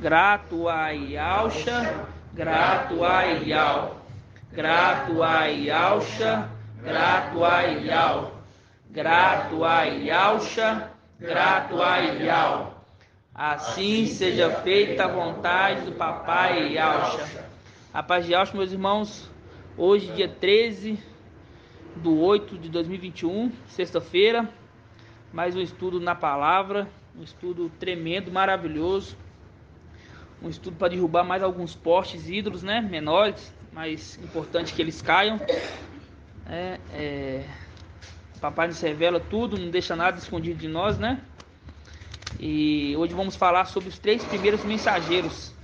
grato a Yalcha, grato a Yal, grato a Yalcha, grato a Yal, grato a Yalcha, grato a Yal. Assim seja feita a vontade do papai Yalcha. A paz de Yalcha, meus irmãos, hoje dia 13/8/2021, sexta-feira, mais um estudo na palavra, um estudo tremendo, maravilhoso, um estudo para derrubar mais alguns postes ídolos, né, menores, mas importante que eles caiam. Papai nos revela tudo, não deixa nada escondido de nós, né? E hoje vamos falar sobre os 3 primeiros mensageiros,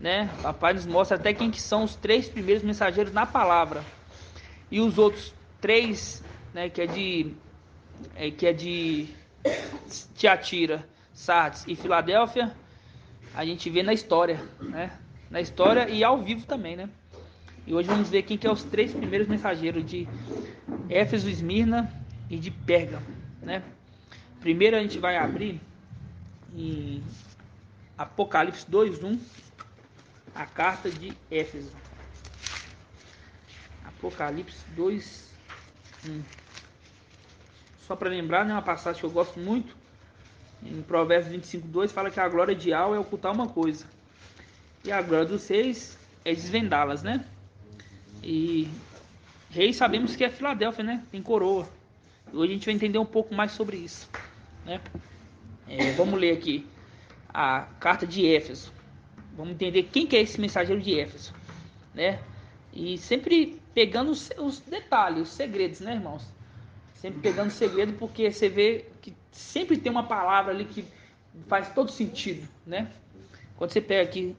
né? Papai nos mostra até quem que são os 3 primeiros mensageiros na palavra. E os outros 3, né, que é de Tiatira, Sardes e Filadélfia, a gente vê na história, né? Na história e ao vivo também, né? E hoje vamos ver quem que é os 3 primeiros mensageiros de Éfeso, Esmirna e de Pérgamo, né? Primeiro a gente vai abrir em Apocalipse 2:1, a carta de Éfeso. Apocalipse 2:1. Só para lembrar, né, uma passagem que eu gosto muito, em Provérbios 25:2 fala que a glória de Al é ocultar uma coisa, e a glória dos reis é desvendá-las, né? E rei sabemos que é Filadélfia, né? Tem coroa. E hoje a gente vai entender um pouco mais sobre isso, né? Vamos ler aqui a carta de Éfeso. Vamos entender quem que é esse mensageiro de Éfeso, né? E sempre pegando os detalhes, os segredos, né, irmãos? Sempre pegando segredo, porque você vê que sempre tem uma palavra ali que faz todo sentido, né? Quando você pega aqui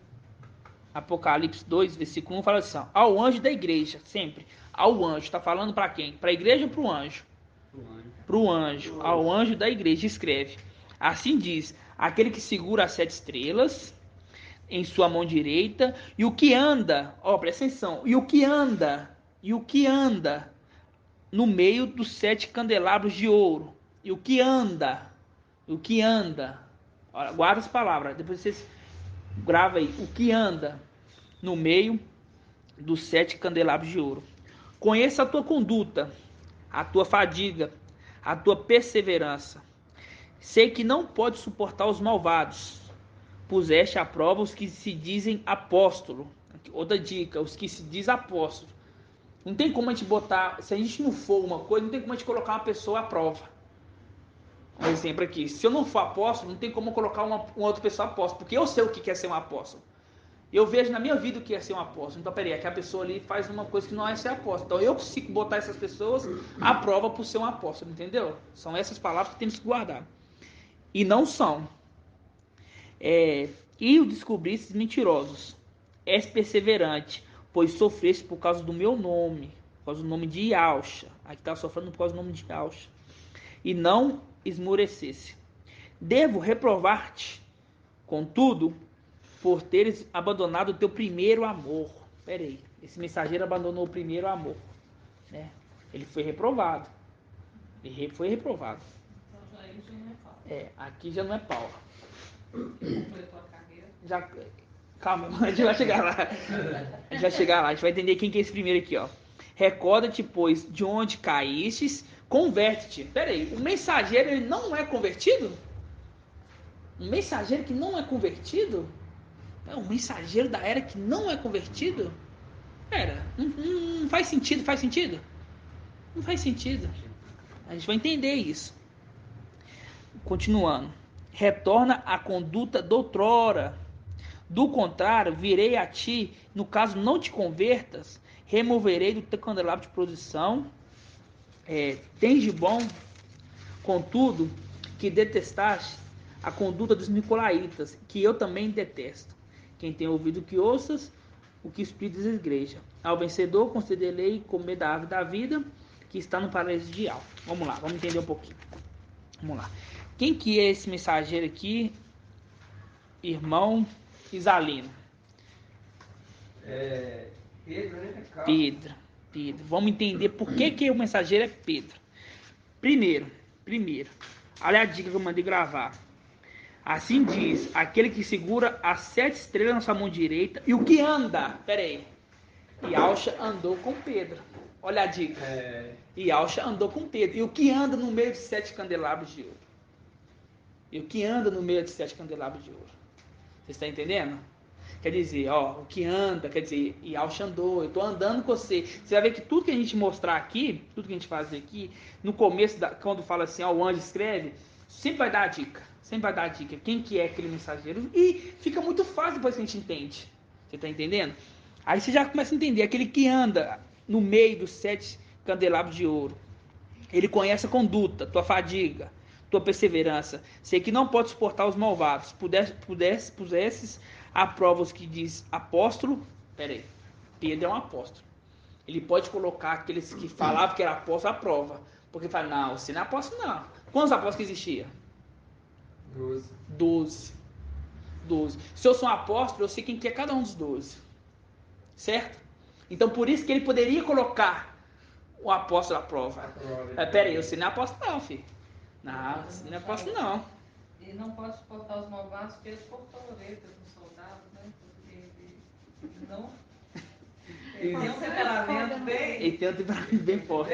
Apocalipse 2, versículo 1, fala assim, ó, ao anjo da igreja, sempre. Ao anjo, está falando para quem? Para a igreja ou para o anjo? Para o anjo. Ao anjo da igreja escreve. Assim diz, aquele que segura as 7 estrelas em sua mão direita, e o que anda, ó, presta atenção, e o que anda no meio dos 7 candelabros de ouro, e o que anda, olha, guarda as palavras, depois vocês grava aí, o que anda no meio dos 7 candelabros de ouro. Conheça a tua conduta, a tua fadiga, a tua perseverança. Sei que não pode suportar os malvados. Puseste à prova os que se dizem apóstolo. Outra dica, os que se diz apóstolo. Não tem como a gente botar, se a gente não for uma coisa, não tem como a gente colocar uma pessoa à prova. Um exemplo aqui, se eu não for apóstolo, não tem como eu colocar uma outra pessoa apóstolo, porque eu sei o que é ser um apóstolo. Eu vejo na minha vida o que é ser um apóstolo. Então, peraí, aquela pessoa ali faz uma coisa que não é ser apóstolo. Então, eu consigo botar essas pessoas à prova por ser um apóstolo, entendeu? São essas palavras que temos que guardar. E não são. E o descobristes mentirosos. És perseverante, pois sofreste por causa do meu nome, por causa do nome de Yalcha. Aqui está sofrendo por causa do nome de Yalcha. E não esmorecesse. Devo reprovar-te, contudo, por teres abandonado o teu primeiro amor. Pera aí, esse mensageiro abandonou o primeiro amor, né? Ele foi reprovado. Ele foi reprovado. Aqui já não é Paulo. Já, calma, a gente vai chegar lá. A gente vai entender quem que é esse primeiro aqui, ó. Recorda-te, pois, de onde caístes, converte-te. Pera aí, o mensageiro ele não é convertido? Um mensageiro que não é convertido? É um mensageiro da era que não é convertido? Não faz sentido, faz sentido? Não faz sentido. A gente vai entender isso. Continuando. Retorna à conduta doutrora. Do contrário, virei a ti, no caso não te convertas, removerei do teu candelabro de posição. Tens de bom, contudo, que detestaste a conduta dos nicolaítas, que eu também detesto. Quem tem ouvido que ouças, o que o Espírito diz à igreja. Ao vencedor concederei comer da árvore da vida, que está no paraíso de Al. Vamos lá, vamos entender um pouquinho. Vamos lá. Quem que é esse mensageiro aqui, irmão Isalino? Pedro, né? Pedro. Vamos entender por que o mensageiro é Pedro. Primeiro, olha a dica que eu mandei gravar. Assim diz aquele que segura as 7 estrelas na sua mão direita e o que anda. Pera aí. Yahshua andou com Pedro. Olha a dica. Yahshua andou com Pedro. E o que anda no meio de 7 candelabros de ouro? E o que anda no meio de 7 candelabros de ouro? Você está entendendo? Quer dizer, ó, o que anda, quer dizer, Yahshua andou, eu estou andando com você. Você vai ver que tudo que a gente mostrar aqui, tudo que a gente fazer aqui, no começo, quando fala assim, ó, o anjo escreve, sempre vai dar a dica. Sempre vai dar a dica. Quem que é aquele mensageiro? E fica muito fácil depois que a gente entende. Você está entendendo? Aí você já começa a entender. Aquele que anda no meio dos 7 candelabros de ouro. Ele conhece a conduta, tua fadiga, tua perseverança. Sei que não pode suportar os malvados. Pusesses a prova os que diz apóstolo. Peraí, Pedro é um apóstolo. Ele pode colocar aqueles que falavam que era apóstolo à prova. Porque fala, não, você não é apóstolo, não. Quantos apóstolos que existiam? 12. Se eu sou um apóstolo, eu sei quem que é cada um dos 12. Certo? Então, por isso que ele poderia colocar o apóstolo à prova. Pera aí, você não é apóstolo não, filho. Não, você não é apóstolo não. E não pode suportar os malvados porque eles cortam a orelha com soldados, né? Porque ele não... Ele tem um temperamento bem... Ele tem um temperamento bem forte.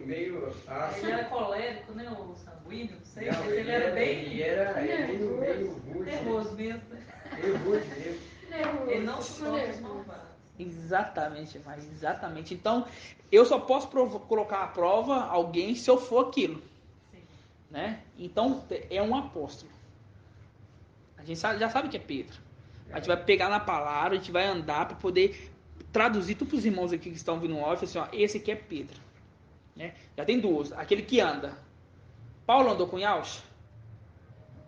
Meio ácido. Ele era colérico, né? O sanguíneo, não sei. Não, Ele era bem... Ele era meio rude. nervoso mesmo, né? Meio rude mesmo. Ele não suporta os malvados. Exatamente, mas exatamente. Então, eu só posso colocar à prova alguém se eu for aquilo. Sim. Né? Então, é um apóstolo. A gente já sabe que é Pedro. A gente vai pegar na palavra, a gente vai andar para poder traduzir tudo para os irmãos aqui que estão vindo no off, assim, ó, esse aqui é Pedro. Né? Já tem duas. Aquele que anda. Paulo andou com Yahshua?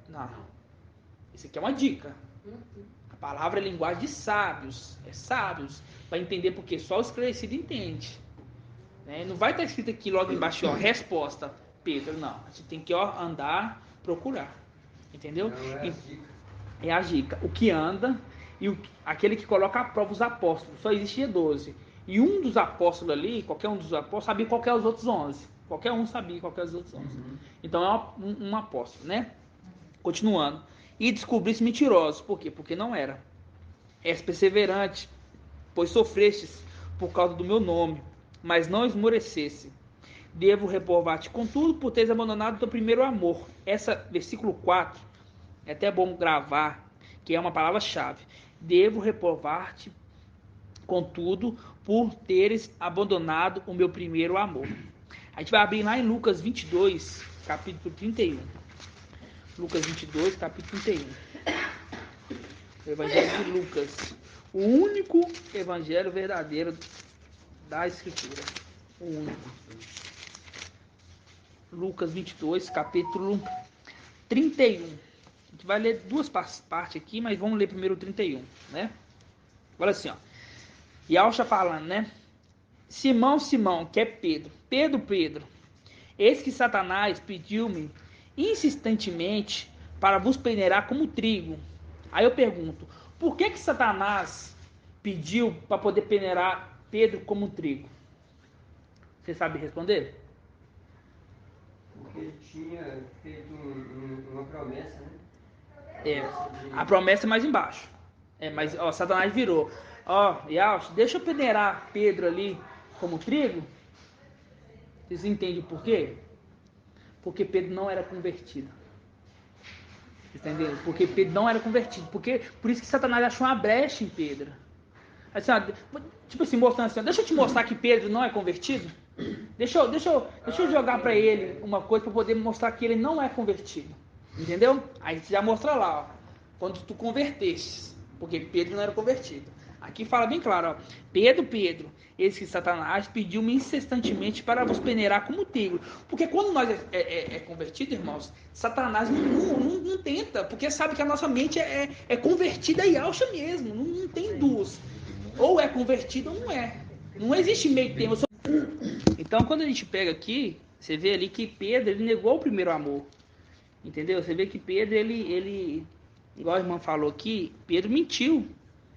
Não. Esse aqui é uma dica. A palavra é linguagem de sábios. É sábios. Vai entender porque só o esclarecido entende. Né? Não vai estar escrito aqui logo embaixo, ó, resposta, Pedro. Não. A gente tem que andar, procurar. Entendeu? Não, é a dica. É a dica. O que anda e aquele que coloca à prova os apóstolos. Só existia 12. E um dos apóstolos ali, qualquer um dos apóstolos, sabia qual que é os outros 11. Qualquer um sabia qual que é os outros 11. Então é um apóstolo, né? Continuando. E descobrisse mentirosos. Por quê? Porque não era. És perseverante, pois sofrestes por causa do meu nome, mas não esmorecesse. Devo reprovar-te, contudo, por teres abandonado o teu primeiro amor. Versículo 4, é até bom gravar, que é uma palavra-chave. Devo reprovar-te, contudo, por teres abandonado o meu primeiro amor. A gente vai abrir lá em Lucas 22, capítulo 31. Lucas 22, capítulo 31. O Evangelho de Lucas. O único evangelho verdadeiro da Escritura. O único. Lucas 22, capítulo 31. A gente vai ler duas partes aqui, mas vamos ler primeiro o 31, né? Olha assim, ó. Yahshua falando, né? Simão, Simão, que é Pedro. Pedro, eis que Satanás pediu-me insistentemente para vos peneirar como trigo. Aí eu pergunto, por que Satanás pediu para poder peneirar Pedro como trigo? Você sabe responder? Porque ele tinha feito uma promessa, né? A promessa é mais embaixo. Mas ó, Satanás virou. Ó, Yahshua, deixa eu peneirar Pedro ali como trigo. Vocês entendem por quê? Porque Pedro não era convertido. Entendeu? Porque Pedro não era convertido. Por isso que Satanás achou uma brecha em Pedro. Assim, ó, tipo assim, mostrando assim, ó, deixa eu te mostrar que Pedro não é convertido. Deixa eu jogar para ele uma coisa para poder mostrar que ele não é convertido. Entendeu? Aí você já mostra lá, ó, quando tu convertestes. Porque Pedro não era convertido. Aqui fala bem claro, ó, Pedro, esse que Satanás pediu-me incessantemente para vos peneirar como trigo. Porque quando nós é convertido, irmãos, Satanás não tenta, porque sabe que a nossa mente é convertida e alcha mesmo, não tem duas. Ou é convertido ou não é. Não existe meio termo. Então, quando a gente pega aqui, você vê ali que Pedro, ele negou o primeiro amor. Entendeu? Você vê que Pedro, ele igual a irmã falou aqui, Pedro mentiu.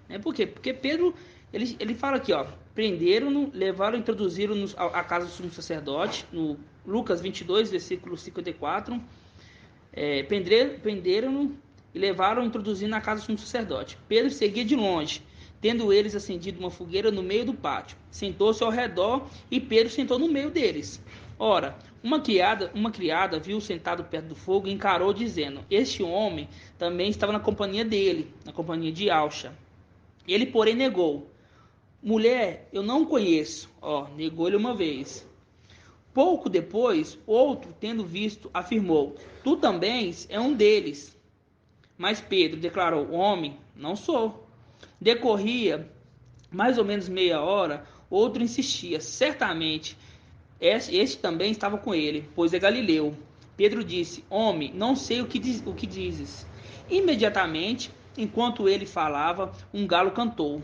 Né? Por quê? Porque Pedro, ele fala aqui, ó, prenderam-no, levaram, introduziram-no à casa do sumo sacerdote, no Lucas 22, versículo 54. Prenderam-no e levaram introduzindo na casa de um sacerdote. Pedro seguia de longe, tendo eles acendido uma fogueira no meio do pátio. Sentou-se ao redor e Pedro sentou no meio deles. Ora, uma criada viu sentado perto do fogo e encarou, dizendo: Este homem também estava na companhia dele, na companhia de Alcha. Ele, porém, negou: Mulher, eu não conheço. Negou ele uma vez. Pouco depois, outro, tendo visto, afirmou: Tu também é um deles. Mas Pedro declarou: Homem, não sou. Decorria mais ou menos meia hora, outro insistia: Certamente, este também estava com ele, pois é galileu. Pedro disse: Homem, não sei o que dizes. Imediatamente, enquanto ele falava, um galo cantou.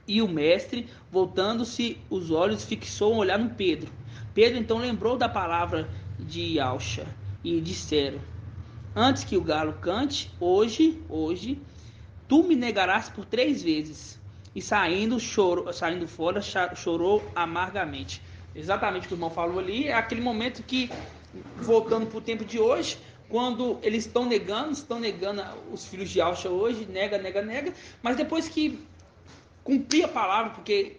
E o mestre, voltando-se os olhos, fixou um olhar no Pedro. Pedro então lembrou da palavra de Alcha e disseram: Antes que o galo cante, hoje, tu me negarás por 3 vezes. E saindo fora, chorou amargamente. Exatamente o que o irmão falou ali, é aquele momento que, voltando para o tempo de hoje, quando eles estão negando os filhos de Alcha hoje, nega, mas depois que cumprir a palavra, porque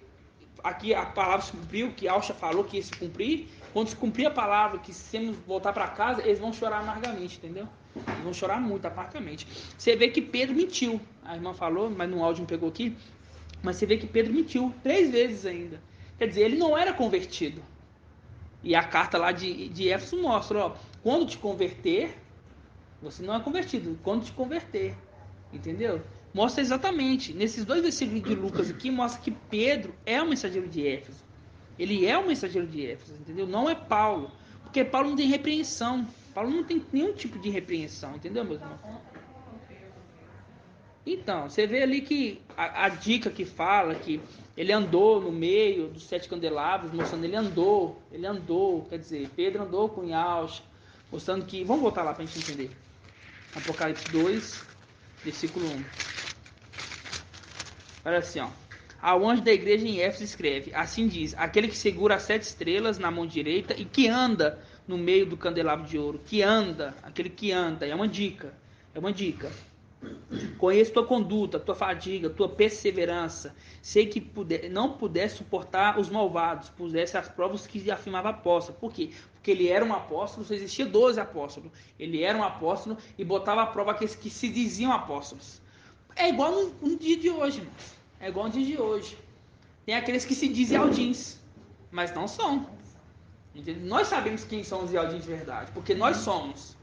aqui a palavra se cumpriu, que Alcha falou que ia se cumprir, quando se cumprir a palavra, que se eles voltar para casa, eles vão chorar amargamente, entendeu? Eles vão chorar muito, amargamente. Você vê que Pedro mentiu, a irmã falou, mas no áudio não pegou aqui, mas você vê que Pedro mentiu 3 vezes ainda. Quer dizer, ele não era convertido. E a carta lá de Éfeso mostra, quando te converter, você não é convertido, quando te converter, entendeu? Mostra exatamente, nesses 2 versículos de Lucas aqui, mostra que Pedro é o mensageiro de Éfeso. Ele é o mensageiro de Éfeso, entendeu? Não é Paulo, porque Paulo não tem repreensão. Paulo não tem nenhum tipo de repreensão, entendeu, meus irmãos? Então, você vê ali que a dica que fala que ele andou no meio dos 7 candelabros, mostrando ele andou, quer dizer, Pedro andou com Yaush, mostrando que, vamos voltar lá para a gente entender. Apocalipse 2, versículo 1. Olha assim, Ao anjo da igreja em Éfeso escreve: Assim diz, aquele que segura as 7 estrelas na mão direita e que anda no meio do candelabro de ouro. Aquele que anda, é uma dica. Conheço tua conduta, tua fadiga, tua perseverança. Sei que não pudesse suportar os malvados, pusesse as provas que afirmava apóstolo. Por quê? Porque ele era um apóstolo, só existia 12 apóstolos. Ele era um apóstolo e botava à prova aqueles que se diziam apóstolos. É igual no dia de hoje, irmãos. É igual no dia de hoje. Tem aqueles que se dizem Aldins, mas não são. Entendeu? Nós sabemos quem são os Aldins de verdade, porque nós somos.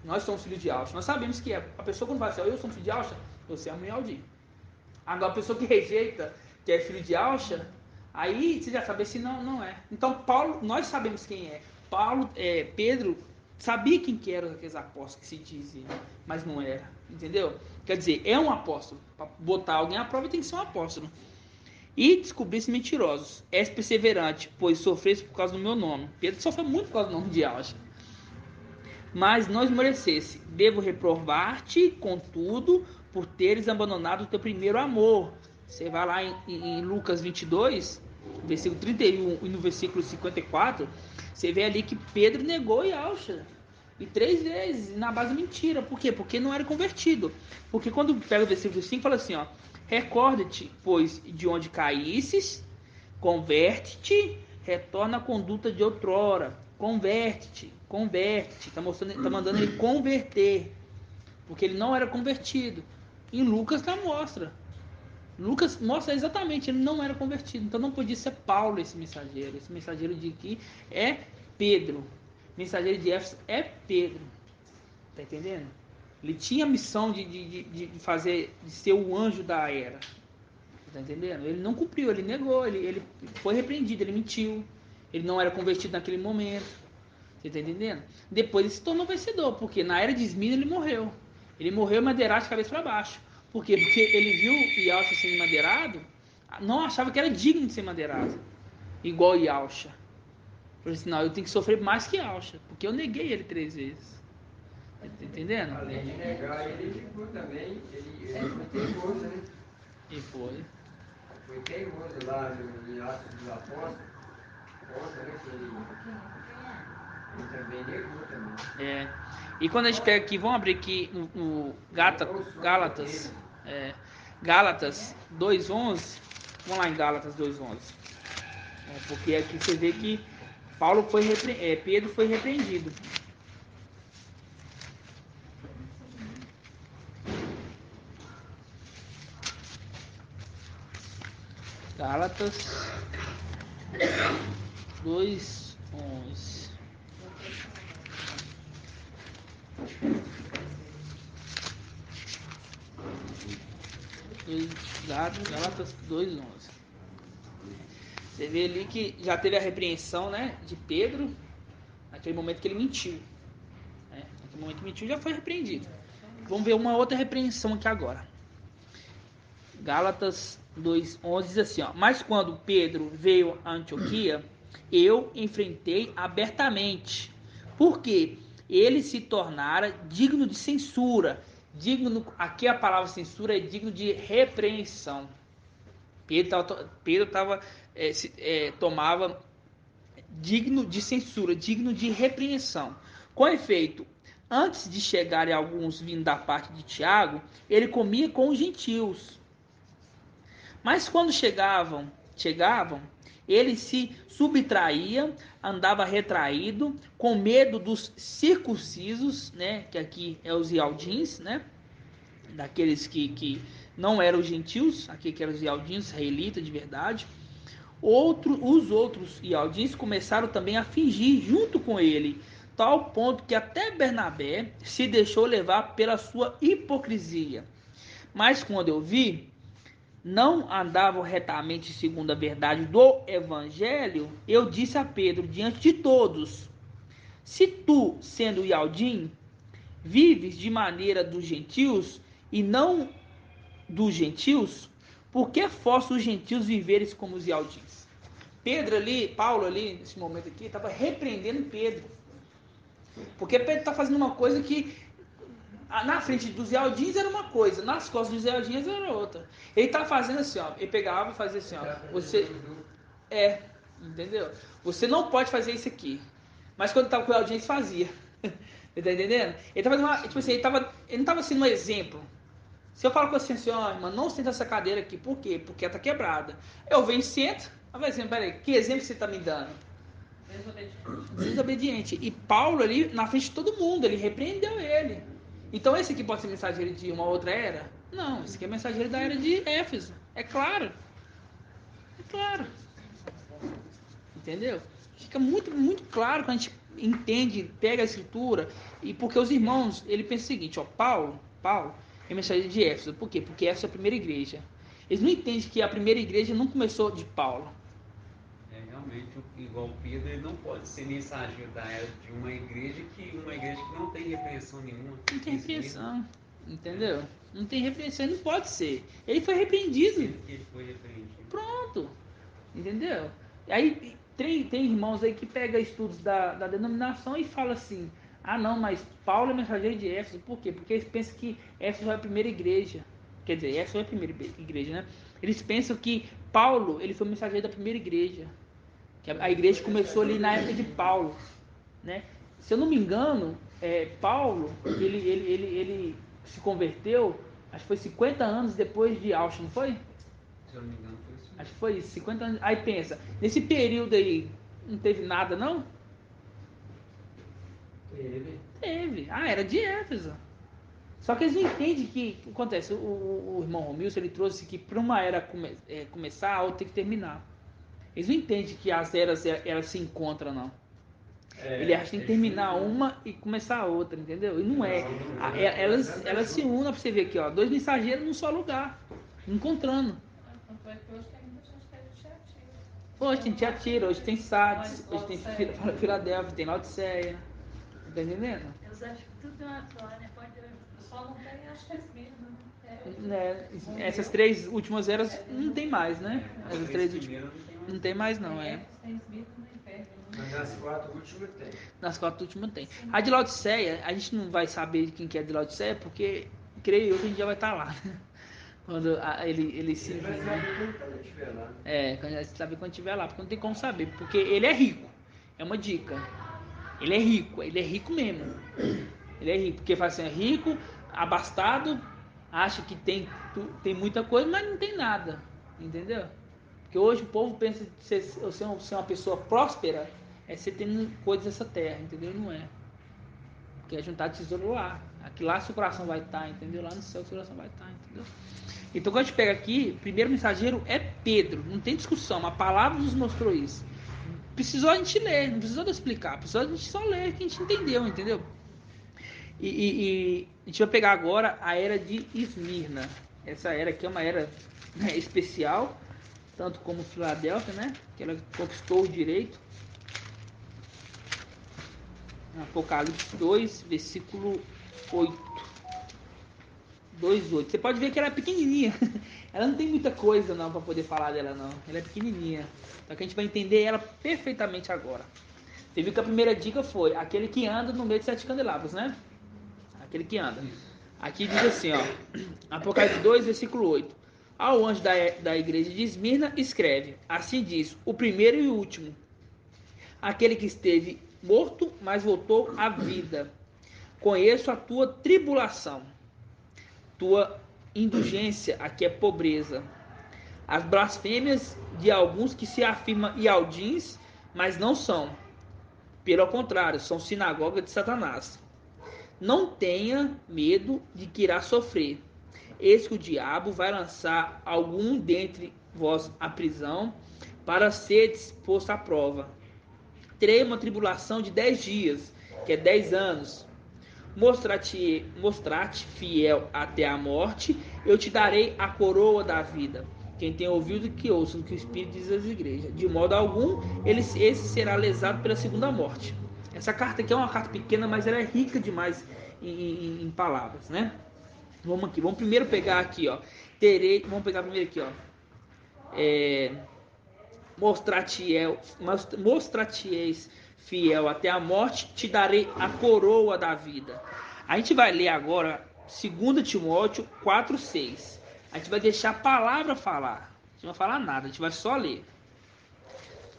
Nós somos filhos de Alcha. Nós sabemos que a pessoa quando vai assim, eu sou filho de Alcha, você é um Aldim. Agora a pessoa que rejeita, que é filho de Alcha, aí você já sabe se não é. Então Paulo, nós sabemos quem é. Pedro sabia quem que eram aqueles apóstolos que se diziam, mas não era, entendeu? Quer dizer, é um apóstolo. Para botar alguém à prova tem que ser um apóstolo. E descobrir-se mentirosos. És perseverante, pois sofreste por causa do meu nome. Pedro sofreu muito por causa do nome de Alcha. Mas não esmorecesse. Devo reprovar-te, contudo, por teres abandonado o teu primeiro amor. Você vai lá em Lucas 22, versículo 31 e no versículo 54, você vê ali que Pedro negou Yaucha. E 3 vezes, na base mentira. Por quê? Porque não era convertido. Porque quando pega o versículo 5, fala assim, recorda-te, pois, de onde caísses, converte-te, retorna à conduta de outrora. Converte-te. Tá mandando ele converter. Porque ele não era convertido. Em Lucas mostra. Lucas mostra exatamente, ele não era convertido. Então não podia ser Paulo esse mensageiro. Esse mensageiro de aqui é Pedro. Mensageiro de Éfeso é Pedro. Tá entendendo? Ele tinha a missão de ser o anjo da era. Tá entendendo? Ele não cumpriu, ele negou, ele foi repreendido, ele mentiu. Ele não era convertido naquele momento. Você tá entendendo? Depois ele se tornou vencedor, porque na era de Esmirna ele morreu. Ele morreu madeirado de cabeça para baixo. Por quê? Porque ele viu Yaucha sendo madeirado, não achava que era digno de ser madeirado. Igual Yaucha. Falei assim, não, eu tenho que sofrer mais que Yaucha, porque eu neguei ele 3 vezes. Tá entendendo? Além de negar, ele ficou também, ele foi teimoso, né? E foi. Foi teimoso lá no Atos dos Apóstolos. Conta, né, que Ele também negou também. E quando a gente pega aqui, vamos abrir aqui o Gálatas, Gálatas 2:11. Vamos lá em Gálatas 2:11. Porque aqui você vê que Pedro foi repreendido. Gálatas 2:11. Gálatas 2:11. Você vê ali que já teve a repreensão, né, de Pedro, naquele momento que ele mentiu. Naquele momento que mentiu, já foi repreendido. Vamos ver uma outra repreensão aqui agora. Gálatas 2:11 diz assim, ó: mas quando Pedro veio a Antioquia, eu enfrentei abertamente, porque ele se tornara digno de censura. Aqui a palavra censura é digno de repreensão. Pedro tomava digno de censura, digno de repreensão. Com efeito, antes de chegarem alguns vindo da parte de Tiago, ele comia com os gentios. Mas quando chegavam, ele se subtraía, andava retraído, com medo dos circuncisos, né, que aqui é os ialdins, né, daqueles que não eram os gentios, aqui que eram os ialdins, israelitas de verdade. Os outros ialdins começaram também a fingir junto com ele, tal ponto que até Bernabé se deixou levar pela sua hipocrisia. Mas quando eu vi, não andavam retamente segundo a verdade do evangelho, eu disse a Pedro diante de todos: se tu, sendo ialdim, vives de maneira dos gentios e não dos gentios, por que força os gentios viveres como os ialdins? Paulo ali, nesse momento aqui, estava repreendendo Pedro. Porque Pedro está fazendo uma coisa que na frente dos ialdins era uma coisa, nas costas dos ialdins era outra. Ele tá fazendo assim, ó. Ele pegava e fazia assim, ó. Entendeu? Você não pode fazer isso aqui. Mas quando tava com o ialdins, fazia. Você tá entendendo? Ele tava tipo assim, ele não tava sendo um exemplo. Se eu falo com você assim, ó, irmão, não senta essa cadeira aqui, por quê? Porque ela tá quebrada. Eu venho e sento, aí vai dizendo, peraí, que exemplo você tá me dando? Desobediente. E Paulo ali, na frente de todo mundo, ele repreendeu ele. Então esse aqui pode ser mensageiro de uma outra era? Não, esse aqui é mensageiro da era de Éfeso. É claro. É claro. Entendeu? Fica muito, muito claro quando a gente entende, pega a escritura, e porque os irmãos, ele pensa o seguinte, ó, Paulo é mensageiro de Éfeso. Por quê? Porque Éfeso é a primeira igreja. Eles não entendem que a primeira igreja não começou de Paulo. Realmente, igual Pedro, ele não pode ser mensageiro da era de uma igreja que não tem repreensão nenhuma. Não tem repreensão, entendeu? Não tem repreensão, não pode ser. Ele foi repreendido. Ele foi repreendido. Pronto, entendeu? Aí tem irmãos aí que pegam estudos da denominação e falam assim, ah não, mas Paulo é mensageiro de Éfeso. Por quê? Porque eles pensam que Éfeso é a primeira igreja. Quer dizer, Éfeso é a primeira igreja, né? Eles pensam que Paulo, ele foi mensageiro da primeira igreja. Que a igreja começou ali na época de Paulo, né? Se eu não me engano, Paulo, ele se converteu, acho que foi 50 anos depois de Auschwitz, não foi? Se eu não me engano, foi isso. Acho que foi isso, 50 anos. Aí pensa, nesse período aí, não teve nada, não? Teve. Ah, era de Éfeso. Só que eles não entendem que o que acontece. O irmão Romilson, ele trouxe que para uma era começar, a outra tem que terminar. Eles não entendem que as eras elas se encontram, não. Ele acha que tem que terminar uma e começar a outra, entendeu? E não é. Elas se unem, pra você ver aqui, ó. Dois mensageiros num só lugar, encontrando. Tanto é que hoje tem muita gente que é de Tiatira. Hoje tem Tiatira, hoje tem Sardes, hoje tem Filadélfia, tem Laodiceia. Tá entendendo? Eu acho que tudo tem uma história, pode... Só não tem, acho que Esmirna, Essas três últimas eras não tem mais, né? Essas três últimas não tem mais, não, Tem Esmirna e Pérgamo. Mas nas 4 últimas tem. Nas 4 últimas tem. A de Laodiceia, a gente não vai saber quem que é de Laodiceia, porque creio eu que a gente já vai estar lá, né? Quando ele se... Ele vai saber quando estiver lá. Quando ele saber quando estiver lá, porque não tem como saber, porque ele é rico. É uma dica. Ele é rico mesmo. Ele é rico, porque fala assim, é rico, abastado, acha que tem muita coisa, mas não tem nada, entendeu? Porque hoje o povo pensa que ser uma pessoa próspera é você tendo coisas dessa terra, entendeu? Não é. Porque é juntar tesouro lá. Aqui lá seu coração vai estar, entendeu? Lá no céu seu coração vai estar, entendeu? Então quando a gente pega aqui, o primeiro mensageiro é Pedro, não tem discussão, a palavra nos mostrou isso. Precisou a gente ler, não precisou de explicar, precisou a gente só ler que a gente entendeu? E a gente vai pegar agora a era de Esmirna. Essa era aqui é uma era, né, especial, tanto como Filadélfia, né? Que ela conquistou o direito. Apocalipse 2, versículo 8. 2:8. Você pode ver que ela é pequenininha. Ela não tem muita coisa não para poder falar dela não. Ela é pequenininha. Então que a gente vai entender ela perfeitamente agora. Você viu que a primeira dica foi aquele que anda no meio de 7 candelabros, né? Aquele que anda. Aqui diz assim, ó. Apocalipse 2, versículo 8. Ao anjo da igreja de Esmirna escreve: assim diz, o primeiro e o último, aquele que esteve morto, mas voltou à vida. Conheço a tua tribulação, tua indulgência, aqui é pobreza, as blasfêmias de alguns que se afirmam ialdins, mas não são. Pelo contrário, são sinagoga de Satanás. Não tenha medo de que irá sofrer. Eis que o diabo vai lançar algum dentre vós à prisão, para seres posto à prova. Terei uma tribulação de 10 dias, que é 10 anos. Mostrar-te fiel até a morte, eu te darei a coroa da vida. Quem tem ouvido que ouça o que o Espírito diz às igrejas. De modo algum, esse será lesado pela segunda morte. Essa carta aqui é uma carta pequena, mas ela é rica demais em palavras, né? Vamos aqui, vamos primeiro pegar aqui, ó. Vamos pegar primeiro aqui, ó. Mostrar-te-eis fiel até a morte, te darei a coroa da vida. A gente vai ler agora 2 Timóteo 4:6. A gente vai deixar a palavra falar. A gente não vai falar nada, a gente vai só ler.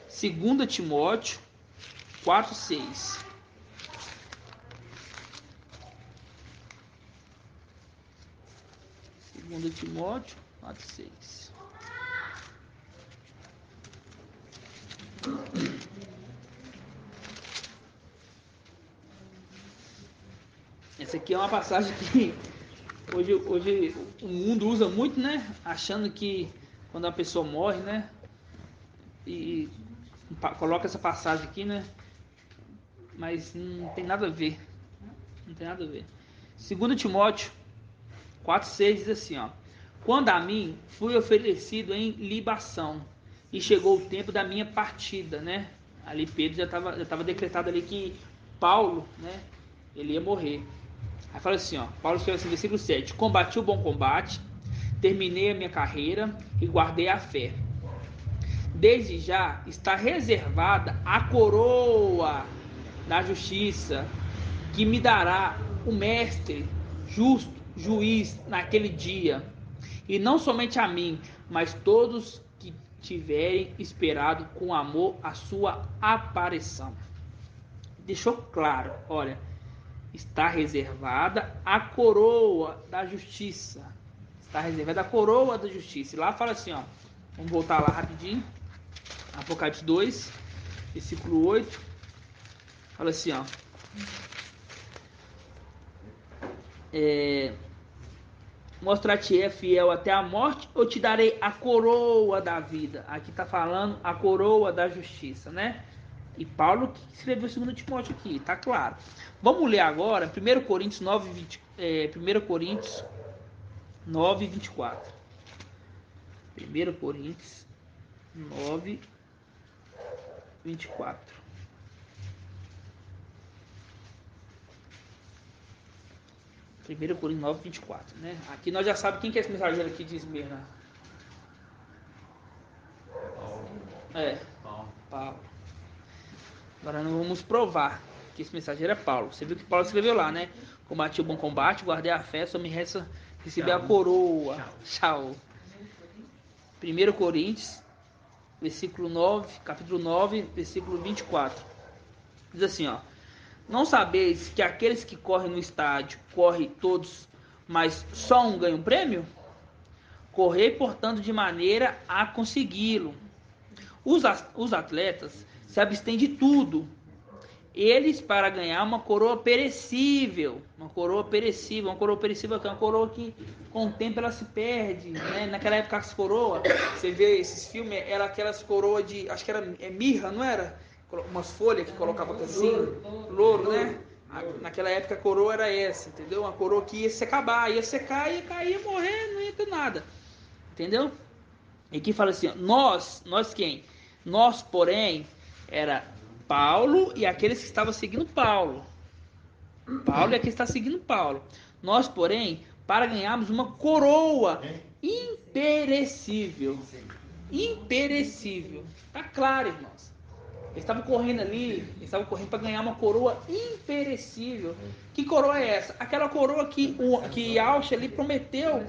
2 Timóteo 4:6. Segundo Timóteo 4:6. Essa aqui é uma passagem que hoje o mundo usa muito, né? Achando que quando a pessoa morre, né? E coloca essa passagem aqui, né? Mas não tem nada a ver. Não tem nada a ver. 2 Timóteo 4:6 diz assim, ó. Quando a mim fui oferecido em libação e chegou o tempo da minha partida, né? Ali Pedro já estava decretado ali que Paulo, né? Ele ia morrer. Aí fala assim, ó. Paulo escreve assim, versículo 7. Combati o bom combate, terminei a minha carreira e guardei a fé. Desde já está reservada a coroa da justiça, que me dará o mestre justo, juiz, naquele dia. E não somente a mim, mas todos que tiverem esperado com amor a sua aparição. Deixou claro, olha, está reservada a coroa da justiça. Está reservada a coroa da justiça. E lá fala assim, ó. Vamos voltar lá rapidinho. Apocalipse 2, versículo 8. Fala assim, ó. Mostrar-te fiel até a morte, eu te darei a coroa da vida. Aqui está falando a coroa da justiça, né? E Paulo que escreveu 2 Timóteo aqui, tá claro. Vamos ler agora 1 Coríntios 1 Coríntios 9, 24. 1 Coríntios 9, 24. 1 Coríntios 9, 24, né? Aqui nós já sabemos quem que é esse mensageiro aqui de Esmirna. Paulo. Agora nós vamos provar que esse mensageiro é Paulo. Você viu que Paulo escreveu lá, né? Combati o bom combate, guardei a fé, só me resta receber a coroa. Tchau. 1 Coríntios, versículo 9, capítulo 9, versículo 24. Diz assim, ó. Não sabeis que aqueles que correm no estádio, correm todos, mas só um ganha um prêmio? Correi, portanto, de maneira a consegui-lo. Os atletas se abstêm de tudo. Eles para ganhar uma coroa perecível. Uma coroa perecível que é uma coroa que com o tempo ela se perde, né? Naquela época as coroas, você vê esses filmes, era aquelas coroas de, acho que era mirra, não era? Umas folhas que colocava assim, louro, né? Naquela época a coroa era essa, entendeu? Uma coroa que ia se acabar, ia secar, ia cair, ia morrer, não ia ter nada, entendeu? E aqui fala assim, ó, nós quem? Nós, porém, era Paulo e aqueles que estavam seguindo Paulo. Paulo e aqueles que estavam seguindo Paulo. Nós, porém, para ganharmos uma coroa imperecível. Imperecível. Tá claro, irmãos. Eles estavam correndo ali, eles estavam correndo para ganhar uma coroa imperecível. Que coroa é essa? Aquela coroa que Yahshua ali prometeu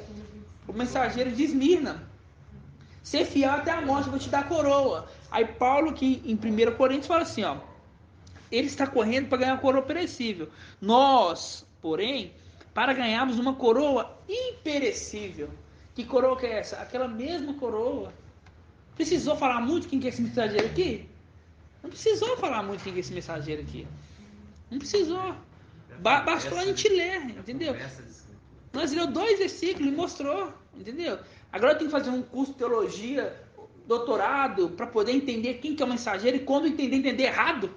o mensageiro de Esmirna. Ser fiel até a morte, eu vou te dar a coroa. Aí Paulo, aqui em 1 Coríntios, fala assim, ó. Ele está correndo para ganhar uma coroa perecível. Nós, porém, para ganharmos uma coroa imperecível. Que coroa que é essa? Aquela mesma coroa. Precisou falar muito quem que é esse mensageiro aqui? Não precisou falar muito quem que é esse mensageiro aqui. Não precisou. Bastou a gente ler, entendeu? Nós leu 2 versículos e mostrou, entendeu? Agora eu tenho que fazer um curso de teologia, doutorado, para poder entender quem que é o mensageiro e quando entender errado.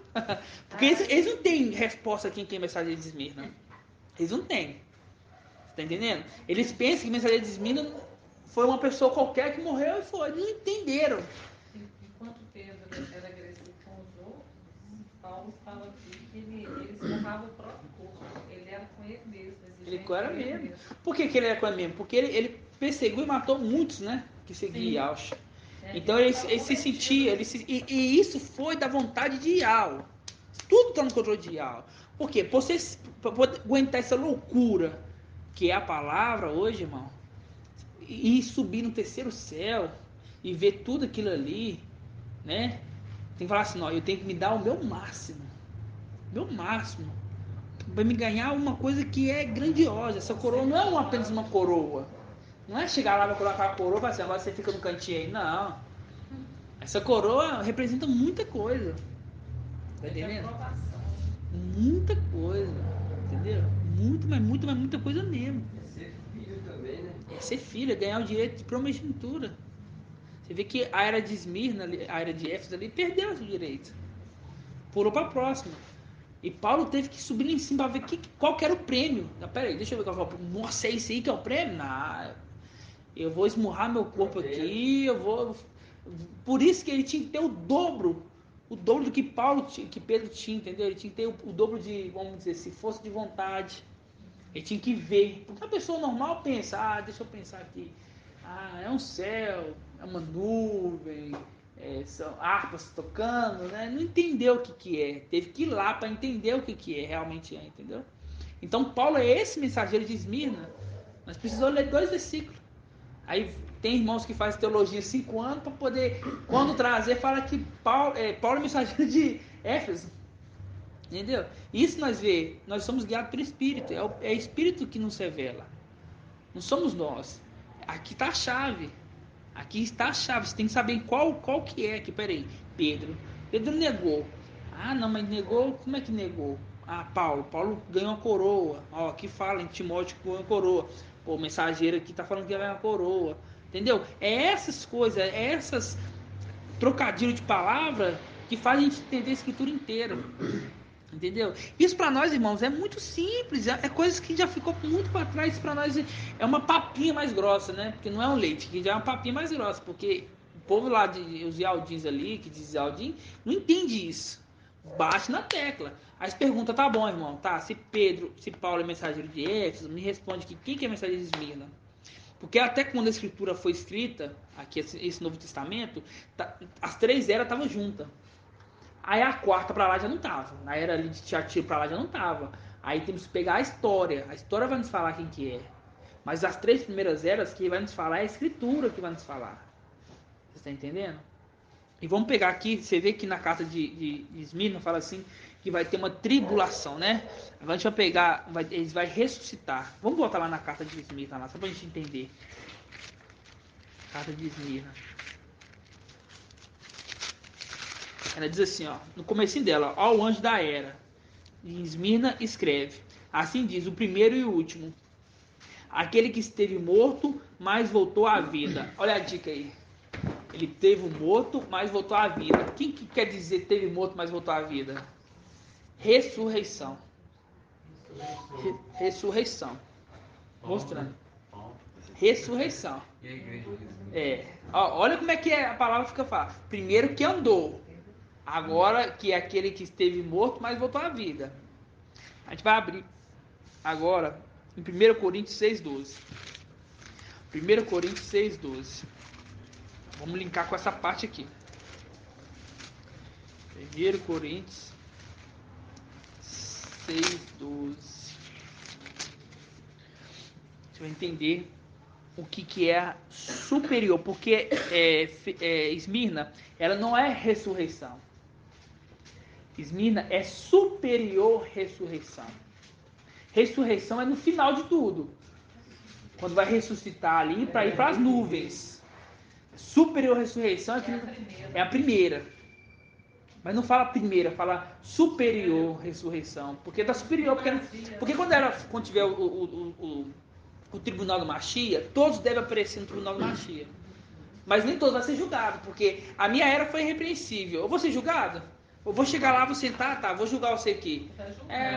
Porque eles não têm resposta a quem que é o mensageiro de Esmirna. Eles não têm. Tá entendendo? Eles pensam que o mensageiro de Esmirna foi uma pessoa qualquer que morreu e foi. Não entenderam. Enquanto Pedro era agressivo com os outros, Paulo fala aqui que ele esmurrava o próprio corpo. Ele era com ele mesmo. Ele era mesmo. Por que ele era com ele mesmo? Porque ele perseguiu e matou muitos, né? Que seguiam Yahshua. Então ele se sentia, e isso foi da vontade de Yahweh. Tudo está no controle de Yahweh. Por quê? Para poder aguentar essa loucura que é a palavra hoje, irmão, e subir no 3º céu e ver tudo aquilo ali, né? Tem que falar assim, ó, eu tenho que me dar o meu máximo, para me ganhar uma coisa que é grandiosa. Essa coroa não é apenas uma coroa. Não é chegar lá, vai colocar a coroa e falar assim, agora você fica no cantinho aí. Não. Essa coroa representa muita coisa. Tá entendendo? Muita coisa. Entendeu? Muita coisa mesmo. É ser filho também, né? É ser filho, é ganhar o direito de primogenitura. Você vê que a era de Esmirna, a era de Éfeso ali, perdeu esse direito. Pulou para a próxima. E Paulo teve que subir em cima para ver qual que era o prêmio. Não, peraí, deixa eu ver qual que é o prêmio. Nossa, é isso aí que é o prêmio? Não, eu vou esmurrar meu corpo aqui, eu vou... Por isso que ele tinha que ter o dobro do que Pedro tinha, entendeu? Ele tinha que ter o dobro de, vamos dizer, se fosse de vontade. Ele tinha que ver. Porque a pessoa normal pensa, deixa eu pensar aqui. É um céu, é uma nuvem, são harpas tocando, né? Não entendeu o que é. Teve que ir lá para entender o que é, realmente é, entendeu? Então Paulo é esse mensageiro de Esmirna. Nós precisamos ler 2 versículos. Aí tem irmãos que fazem teologia 5 anos para poder, quando trazer, fala que Paulo é mensageiro de Éfeso. Entendeu? Isso nós somos guiados pelo Espírito. É o Espírito que nos revela. Não somos nós. Aqui está a chave. Aqui está a chave. Você tem que saber qual que é. Aqui, peraí. Pedro negou. Não, mas negou. Como é que negou? Paulo ganhou uma coroa. Aqui fala em Timóteo que ganhou uma coroa. O mensageiro aqui está falando que ganhou uma coroa. Entendeu? É essas coisas, é essas trocadilhos de palavra que fazem a gente entender a escritura inteira. Entendeu? Isso para nós, irmãos, é muito simples. É coisas que já ficou muito para trás. Para nós é uma papinha mais grossa, né? Porque não é um leite, que já é uma papinha mais grossa. Porque o povo lá, os Yaldins ali, que diz Yaldim, não entende isso. Bate na tecla. Aí você pergunta, tá bom, irmão, tá? Se Paulo é mensageiro de Éfeso, me responde que quem que é mensageiro de Esmirna? Porque até quando a escritura foi escrita, aqui esse Novo Testamento, as 3 eras estavam juntas. Aí a 4ª para lá já não estava. Na era ali de Tiatira para lá já não estava. Aí temos que pegar a história. A história vai nos falar quem que é. Mas as 3 primeiras eras que vai nos falar é a escritura que vai nos falar. Você está entendendo? E vamos pegar aqui, você vê que na carta de Esmirna fala assim, que vai ter uma tribulação, né? Agora a gente vai pegar, eles vão ressuscitar. Vamos voltar lá na carta de Esmirna, lá, só pra gente entender. Carta de Esmirna. Ela diz assim, ó, no comecinho dela, ó, o anjo da era. Em Esmirna escreve: assim diz o primeiro e o último, aquele que esteve morto, mas voltou à vida. Olha a dica aí. Ele teve morto, mas voltou à vida. O que quer dizer teve morto, mas voltou à vida? Ressurreição. Ressurreição. Mostrando. Ressurreição. E a igreja diz, Olha como é que a palavra fica fácil. Primeiro que andou. Agora que é aquele que esteve morto, mas voltou à vida. A gente vai abrir agora em 1 Coríntios 6,12. 1 Coríntios 6,12. Vamos linkar com essa parte aqui. 1 Coríntios 6,12. Você vai entender o que é superior. Porque Esmirna, ela não é ressurreição. Esmirna é superior ressurreição. Ressurreição é no final de tudo. Quando vai ressuscitar ali para ir para as nuvens. Superior ressurreição é a primeira. Mas não fala primeira, fala superior ressurreição. Porque está superior. Porque quando tiver o tribunal do Mashiach, todos devem aparecer no tribunal do Mashiach. Mas nem todos vão ser julgados. Porque a minha era foi irrepreensível. Eu vou ser julgado? Eu vou chegar lá, vou sentar, tá, vou julgar você aqui.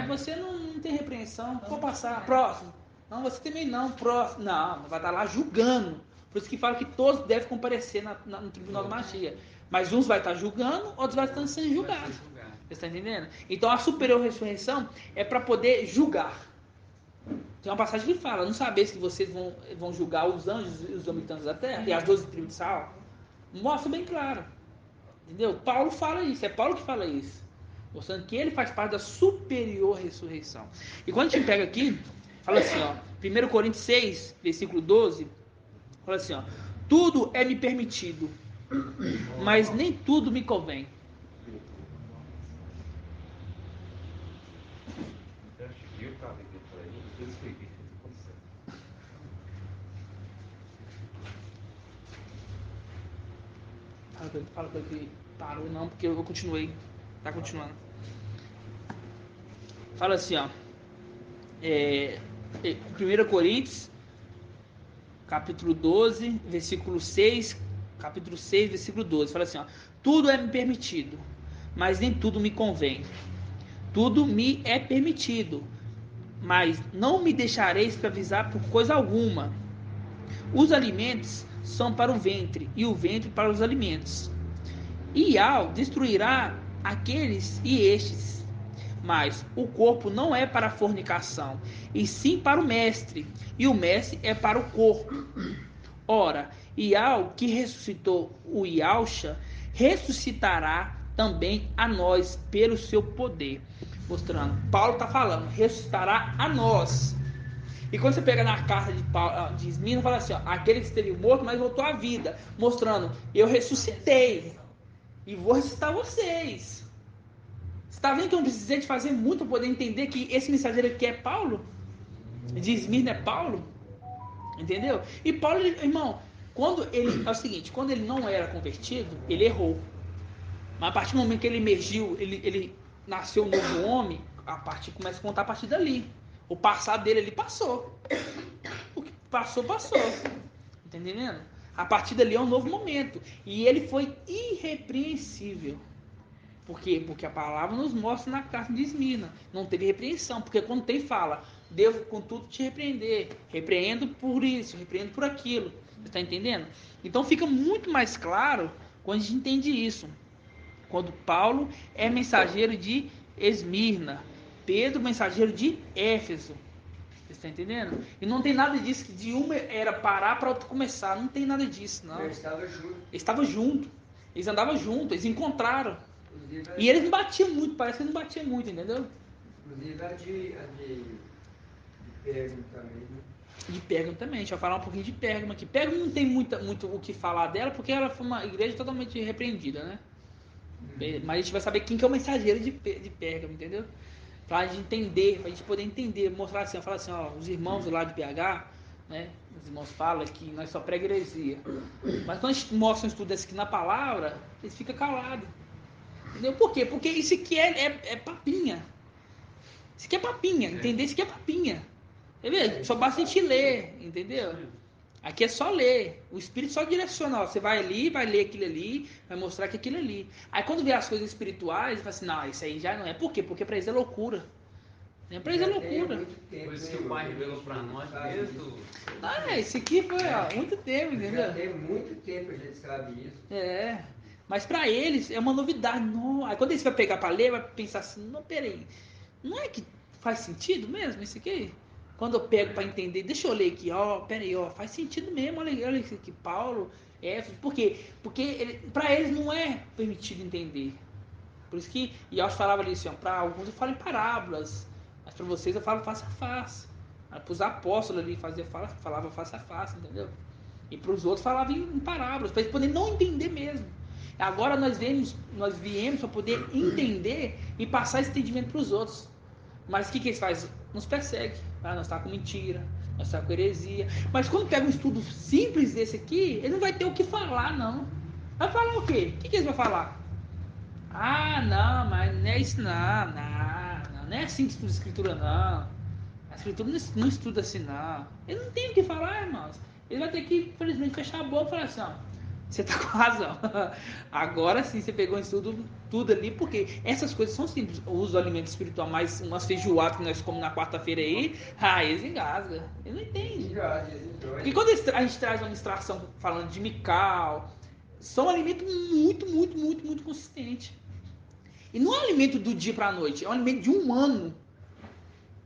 Você não tem repreensão, vou passar, próximo. Não, você também não, próximo. Não, vai estar lá julgando. Por isso que fala que todos devem comparecer no tribunal do Mashiach. Mas uns vai estar julgando, outros vai estar sendo julgados. Você está entendendo? Então a superior ressurreição é para poder julgar. Tem uma passagem que fala: não sabeis que vocês vão julgar os anjos e os habitantes da terra? E as 12 tribos de Saul? Mostra bem claro. Entendeu? Paulo fala isso, é Paulo que fala isso. Mostrando que ele faz parte da superior ressurreição. E quando a gente pega aqui, fala assim, ó, 1 Coríntios 6, versículo 12, fala assim, ó, tudo é me permitido, mas nem tudo me convém. Fala com ele que parou não, porque eu continuei. Tá continuando. Fala assim, ó. 1 Coríntios, capítulo 12, versículo 6. Capítulo 6, versículo 12. Fala assim, ó. Tudo é me permitido, mas nem tudo me convém. Tudo me é permitido, mas não me deixarei escravizar por coisa alguma. Os alimentos são para o ventre, e o ventre para os alimentos. E ao destruirá aqueles e estes. Mas o corpo não é para a fornicação, e sim para o mestre, e o mestre é para o corpo. Ora, e ao que ressuscitou o Yahusha, ressuscitará também a nós pelo seu poder. Mostrando, Paulo está falando, ressuscitará a nós. E quando você pega na carta de Esmirna, fala assim, ó, aquele que esteve morto, mas voltou à vida. Mostrando, eu ressuscitei. E vou ressuscitar vocês. Você está vendo que eu não precisei de fazer muito para poder entender que esse mensageiro aqui é Paulo? De Esmirna é Paulo? Entendeu? E Paulo, irmão, é o seguinte, quando ele não era convertido, ele errou. Mas a partir do momento que ele emergiu, ele nasceu um novo homem, começa a contar a partir dali. O passado dele, ele passou. O que passou. Tá entendendo? A partir dali é um novo momento. E ele foi irrepreensível. Por quê? Porque a palavra nos mostra na carta de Esmirna. Não teve repreensão. Porque quando tem, fala, devo contudo te repreender. Repreendo por isso, repreendo por aquilo. Você está entendendo? Então fica muito mais claro quando a gente entende isso. Quando Paulo é mensageiro de Esmirna. Pedro, mensageiro de Éfeso. Você está entendendo? E não tem nada disso que de uma era parar para outra começar. Não tem nada disso, não. Eles estavam juntos. Eles estavam juntos. Eles andavam juntos. Eles encontraram. E eles não batiam muito. Parece que eles não batiam muito, entendeu? Inclusive a de Pérgamo também, né? De Pérgamo também. A gente vai falar um pouquinho de Pérgamo aqui. Pérgamo não tem muito o que falar dela, porque ela foi uma igreja totalmente repreendida, né? Mas a gente vai saber quem que é o mensageiro de Pérgamo, entendeu? Pra gente entender, pra gente poder entender, mostrar assim, falar assim, ó, os irmãos lá de PH, né? Os irmãos falam que nós só prega heresia. Mas quando a gente mostra um estudo desse aqui na palavra, eles ficam calados. Entendeu? Por quê? Porque isso aqui é papinha. Isso aqui é papinha, entendeu? Isso aqui é papinha. Quer ver? Só basta a gente ler, entendeu? Aqui é só ler. O Espírito só direciona. Ó, você vai ali, vai ler aquilo ali, vai mostrar que é aquilo ali. Aí quando vê as coisas espirituais, fala assim, não, isso aí já não é. Por quê? Porque pra eles é loucura. Né? Pra eles é loucura. Por isso que o Pai revelou para nós desde o... Esse aqui foi há muito tempo, entendeu? Já tem muito tempo a gente sabe isso. É. Mas pra eles é uma novidade. Não. Aí quando eles vão pegar pra ler, vai pensar assim, não, peraí. Não é que faz sentido mesmo isso aqui? Quando eu pego para entender, deixa eu ler aqui, ó, peraí, ó, faz sentido mesmo, olha isso aqui, Paulo, por quê? Porque para eles não é permitido entender. Por isso que, e eu falava ali assim, para alguns eu falo em parábolas, mas para vocês eu falo face a face. Para os apóstolos ali falava face a face, entendeu? E para os outros falava em parábolas, para eles poderem não entender mesmo. Agora nós viemos para poder entender e passar esse entendimento para os outros. Mas o que eles fazem? Nos persegue. Nós estamos com mentira, nós estamos com heresia. Mas quando pega um estudo simples desse aqui, ele não vai ter o que falar, não. Vai falar o quê? O que eles vão falar? Ah, não, mas não é isso não é assim que estuda a escritura, não. A escritura não estuda assim, não. Ele não tem o que falar, irmãos. Ele vai ter que, infelizmente, fechar a boca e falar assim, ó, você tá com razão. Agora sim, você pegou um estudo tudo ali, porque essas coisas são simples. Os alimentos espirituais, mais umas feijoadas que nós comemos na quarta-feira aí, eles engasgam. Ele não entende. Porque quando a gente traz uma distração falando de mical, são alimentos muito consistentes. E não é um alimento do dia para a noite, é um alimento de um ano.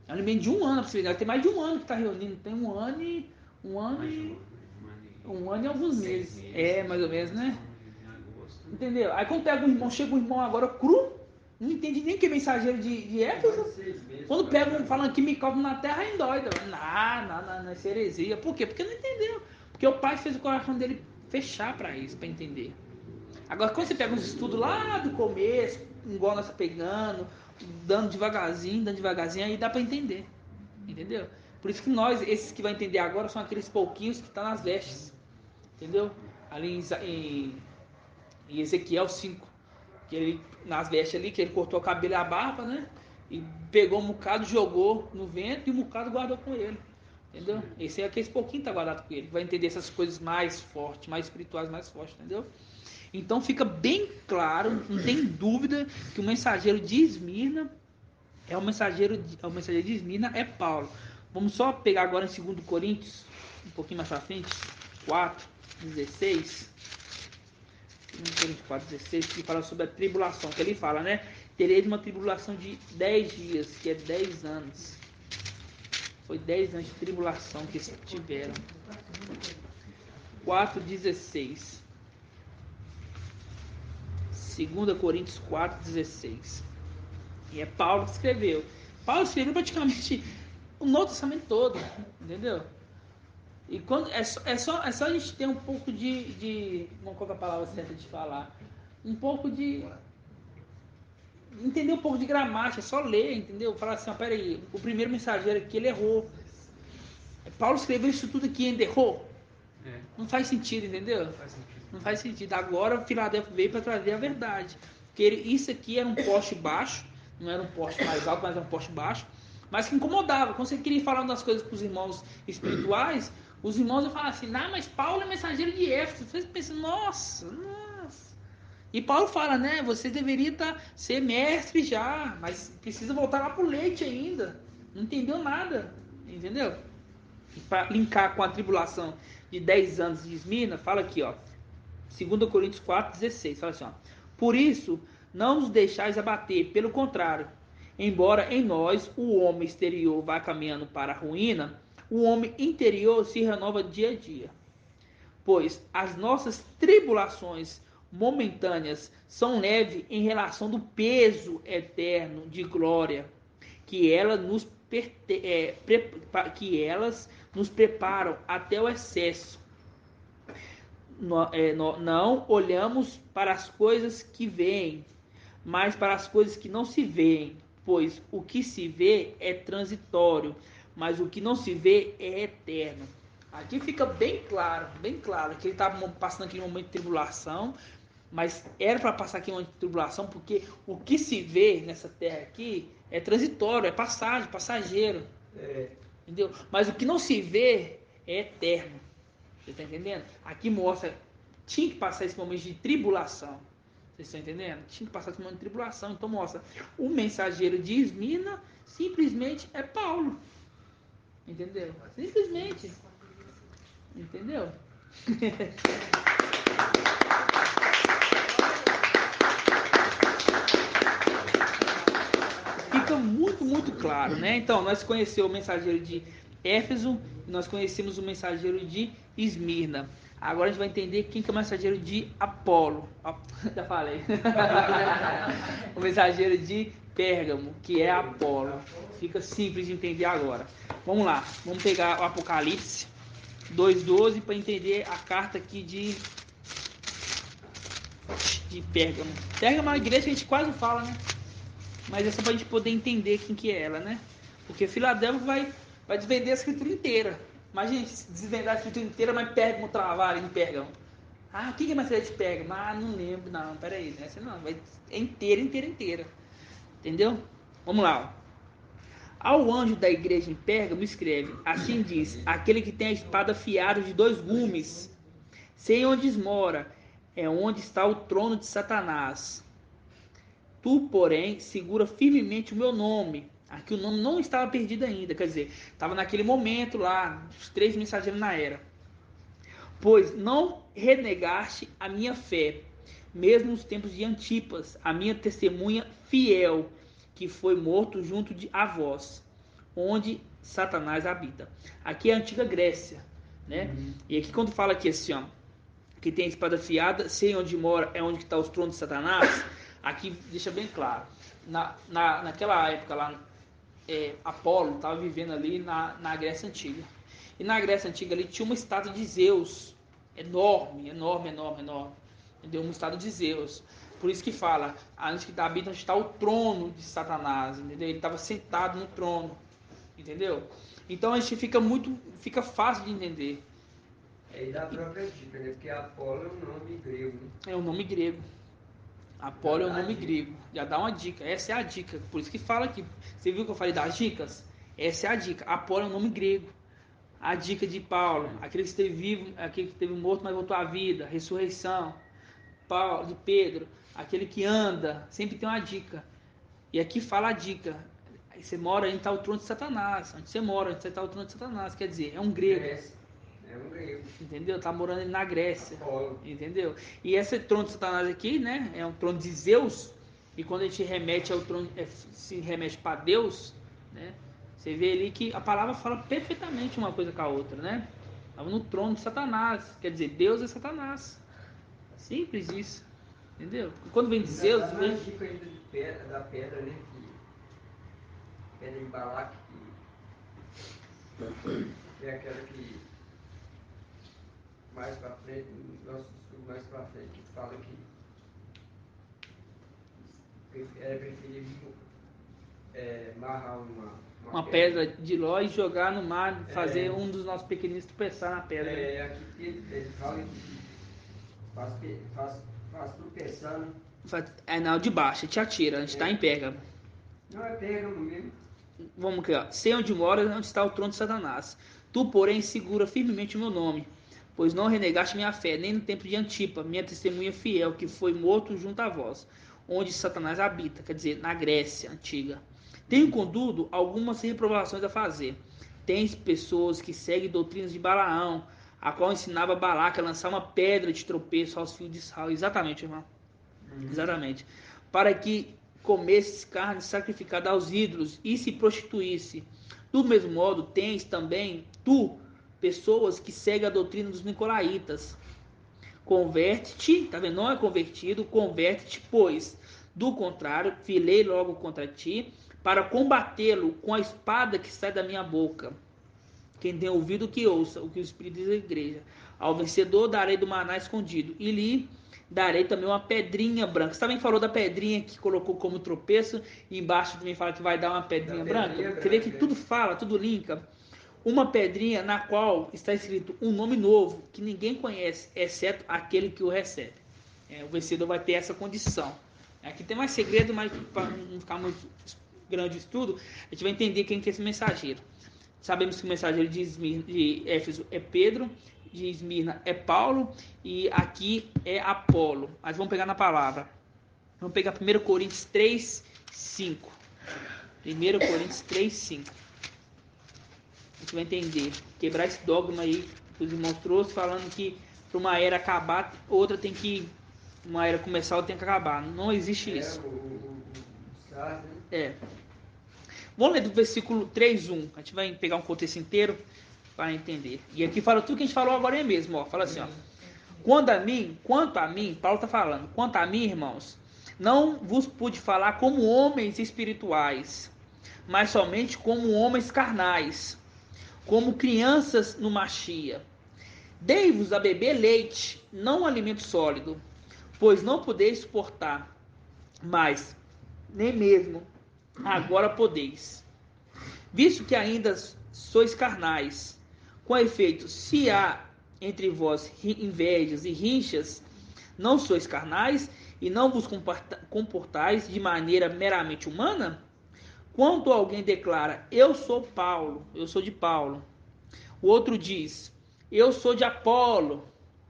É um alimento de um ano, tem mais de um ano que está reunindo, tem um ano e alguns meses. É, mais ou menos, né? Entendeu? Aí quando pega um irmão, chega um irmão agora cru, não entende nem que é mensageiro de Éfeso. Quando pega um falando que me cobra na terra, é doido. Não, é heresia. Por quê? Porque não entendeu. Porque o pai fez o coração dele fechar para isso, para entender. Agora, quando você pega uns estudos lá do começo, igual nós pegando, dando devagarzinho, aí dá para entender. Entendeu? Por isso que nós, esses que vão entender agora, são aqueles pouquinhos que estão nas vestes. Entendeu? Ali em Ezequiel 5, que ele, nas vestes ali, que ele cortou o cabelo e a barba, né? E pegou um bocado, jogou no vento e um bocado guardou com ele. Entendeu? Esse é aquele pouquinho que está guardado com ele, que vai entender essas coisas mais fortes, mais espirituais, mais fortes, entendeu? Então fica bem claro, não tem dúvida, que o mensageiro de Esmirna o mensageiro de Esmirna é Paulo. Vamos só pegar agora em 2 Coríntios, um pouquinho mais para frente, 4:16. 2 Coríntios 4:16, que fala sobre a tribulação, que ele fala, né? Tereis uma tribulação de 10 dias, que é 10 anos. Foi 10 anos de tribulação que eles tiveram. 4:16. 2 Coríntios 4:16. E é Paulo que escreveu. Paulo escreveu praticamente o Novo Testamento todo, entendeu? E quando é só a gente ter um pouco de qual é a palavra certa de falar? Um pouco de entender um pouco de gramática, é só ler, entendeu? Falar assim, peraí, o primeiro mensageiro aqui, ele errou. Paulo escreveu isso tudo aqui e ainda errou? Não faz sentido, entendeu? Não faz sentido. Agora o Filadélfio veio para trazer a verdade. Porque isso aqui era um poste baixo, não era um poste mais alto, mas era um poste baixo, mas que incomodava. Quando você queria falar umas coisas para os irmãos espirituais, os irmãos iam falar assim, mas Paulo é mensageiro de Éfeso. Você pensa, nossa. E Paulo fala, né, você deveria ser mestre já, mas precisa voltar lá pro leite ainda. Não entendeu nada, entendeu? E para linkar com a tribulação de 10 anos de Esmirna, fala aqui, ó, 2 Coríntios 4:16, fala assim, ó, por isso não nos deixais abater, pelo contrário, embora em nós o homem exterior vá caminhando para a ruína, o homem interior se renova dia a dia. Pois as nossas tribulações momentâneas são leves em relação do peso eterno de glória que elas nos preparam até o excesso. não olhamos para as coisas que veem, mas para as coisas que não se veem, pois o que se vê é transitório, mas o que não se vê é eterno. Aqui fica bem claro que ele estava passando aquele momento de tribulação, mas era para passar aqui um momento de tribulação, porque o que se vê nessa terra aqui é transitório, é passagem, passageiro. Entendeu? Mas o que não se vê é eterno. Você está entendendo? Aqui mostra, tinha que passar esse momento de tribulação. Vocês estão entendendo? Tinha que passar esse momento de tribulação. Então mostra, o mensageiro de Esmirna simplesmente é Paulo. Entendeu? Simplesmente. Entendeu? Fica muito, muito claro, né? Então, nós conhecemos o mensageiro de Éfeso, nós conhecemos o mensageiro de Esmirna. Agora a gente vai entender quem que é o mensageiro de Apolo. Já falei. O mensageiro de Pérgamo, que é Apolo. Fica simples de entender agora. Vamos lá, vamos pegar o Apocalipse 2:12 para entender a carta aqui de Pérgamo. Pérgamo é uma igreja que a gente quase não fala, né? Mas é só para a gente poder entender quem que é ela, né? Porque Filadélfia vai desvender a escritura inteira. Imagina desvendar a escritura inteira, mas Pérgamo travar ali em Pérgamo. Ah, o que é matéria de Pérgamo? Ah, não lembro, não, peraí, né? Não, é inteira. Entendeu? Vamos lá. Ao anjo da igreja em Pérgamo escreve, assim diz, aquele que tem a espada afiada de 2 gumes, sei onde mora, é onde está o trono de Satanás. Tu, porém, segura firmemente o meu nome. Aqui o nome não estava perdido ainda, quer dizer, estava naquele momento lá, os 3 mensageiros na era. Pois não renegaste a minha fé, mesmo nos tempos de Antipas, a minha testemunha fiel, que foi morto junto a vós, onde Satanás habita. Aqui é a antiga Grécia, né? E aqui quando fala aqui assim, ó, que tem a espada afiada, sei onde mora, é onde está os tronos de Satanás, aqui deixa bem claro. Naquela época lá, Apolo estava vivendo ali na Grécia Antiga. E na Grécia Antiga ali tinha uma estátua de Zeus, enorme. Entendeu? Uma estátua de Zeus. Por isso que fala, onde que habita, onde está o trono de Satanás, entendeu? Ele estava sentado no trono, entendeu? Então a gente fica fácil de entender. É da própria dica, né? Porque Apolo é um nome grego. Né? É um nome grego. Apolo é um nome grego. Já dá uma dica. Essa é a dica. Por isso que fala aqui. Você viu que eu falei das dicas? Essa é a dica. Apolo é um nome grego. A dica de Paulo, aquele que esteve vivo, aquele que esteve morto, mas voltou à vida, ressurreição. Paulo, de Pedro, aquele que anda, sempre tem uma dica. E aqui fala a dica. Aí você mora, onde está o trono de Satanás. Onde você mora, onde está o trono de Satanás. Quer dizer, é um grego. É um grego. Entendeu? Tá morando na Grécia. Apolo. Entendeu? E esse trono de Satanás aqui, né? É um trono de Zeus. E quando a gente remete ao trono, se remete para Deus, né? Você vê ali que a palavra fala perfeitamente uma coisa com a outra, né? Estava no trono de Satanás. Quer dizer, Deus é Satanás. Simples isso. Entendeu? Quando vem de Zeus, Dá vem... uma dica ainda da pedra, né? Pedra de Balaque, que é aquela que mais pra frente, nosso estudo mais pra frente, que fala que era preferível amarrar uma pedra de ló e jogar no mar, fazer um dos nossos pequeninos tropeçar na pedra. Aqui ele fala que faz tropeçar, né? Não, de baixo, te atira, a gente está em Pérgamo. Não é Pérgamo mesmo. Vamos aqui, ó. Sei onde mora, onde está o trono de Satanás. Tu, porém, segura firmemente o meu nome, pois não renegaste minha fé, nem no tempo de Antipa, minha testemunha fiel, que foi morto junto a vós, onde Satanás habita, quer dizer, na Grécia Antiga. Tenho, contudo, algumas reprovações a fazer. Tens pessoas que seguem doutrinas de Balaão, a qual ensinava Balaque a lançar uma pedra de tropeço aos filhos de Israel. Exatamente, irmão. Exatamente. Para que comesse carne sacrificada aos ídolos e se prostituísse. Do mesmo modo, tens também tu pessoas que seguem a doutrina dos nicolaítas. Converte-te, tá vendo? Não é convertido, converte-te, pois, do contrário, filei logo contra ti, para combatê-lo com a espada que sai da minha boca. Quem tem ouvido, que ouça o que o Espírito diz à igreja. Ao vencedor darei do maná escondido, e lhe darei também uma pedrinha branca. Você também falou da pedrinha que colocou como tropeço, e embaixo também fala que vai dar uma pedrinha branca. Você vê que tudo fala, tudo linka. Uma pedrinha na qual está escrito um nome novo, que ninguém conhece, exceto aquele que o recebe. O vencedor vai ter essa condição. Aqui tem mais segredo, mas para não ficar muito grande o estudo, a gente vai entender quem que é esse mensageiro. Sabemos que o mensageiro de Éfeso é Pedro, de Esmirna é Paulo, e aqui é Apolo. Mas vamos pegar na palavra. Vamos pegar 1 Coríntios 3, 5. 1 Coríntios 3, 5. A gente vai entender, quebrar esse dogma aí que os irmãos trouxeram, falando que para uma era acabar, outra tem que... Uma era começar, outra tem que acabar. Não existe isso. Vamos ler do versículo 3:1. A gente vai pegar um contexto inteiro para entender. E aqui fala tudo que a gente falou agora mesmo. Ó. Fala assim, ó. Quanto a mim, Paulo está falando, quanto a mim, irmãos, não vos pude falar como homens espirituais, mas somente como homens carnais, como crianças no machia. Dei-vos a beber leite, não alimento sólido, pois não podeis suportar, mas nem mesmo agora podeis, visto que ainda sois carnais. Com efeito, se há entre vós invejas e rinchas, não sois carnais e não vos comportais de maneira meramente humana? Quando alguém declara, eu sou Paulo, eu sou de Paulo, o outro diz, eu sou de Apolo.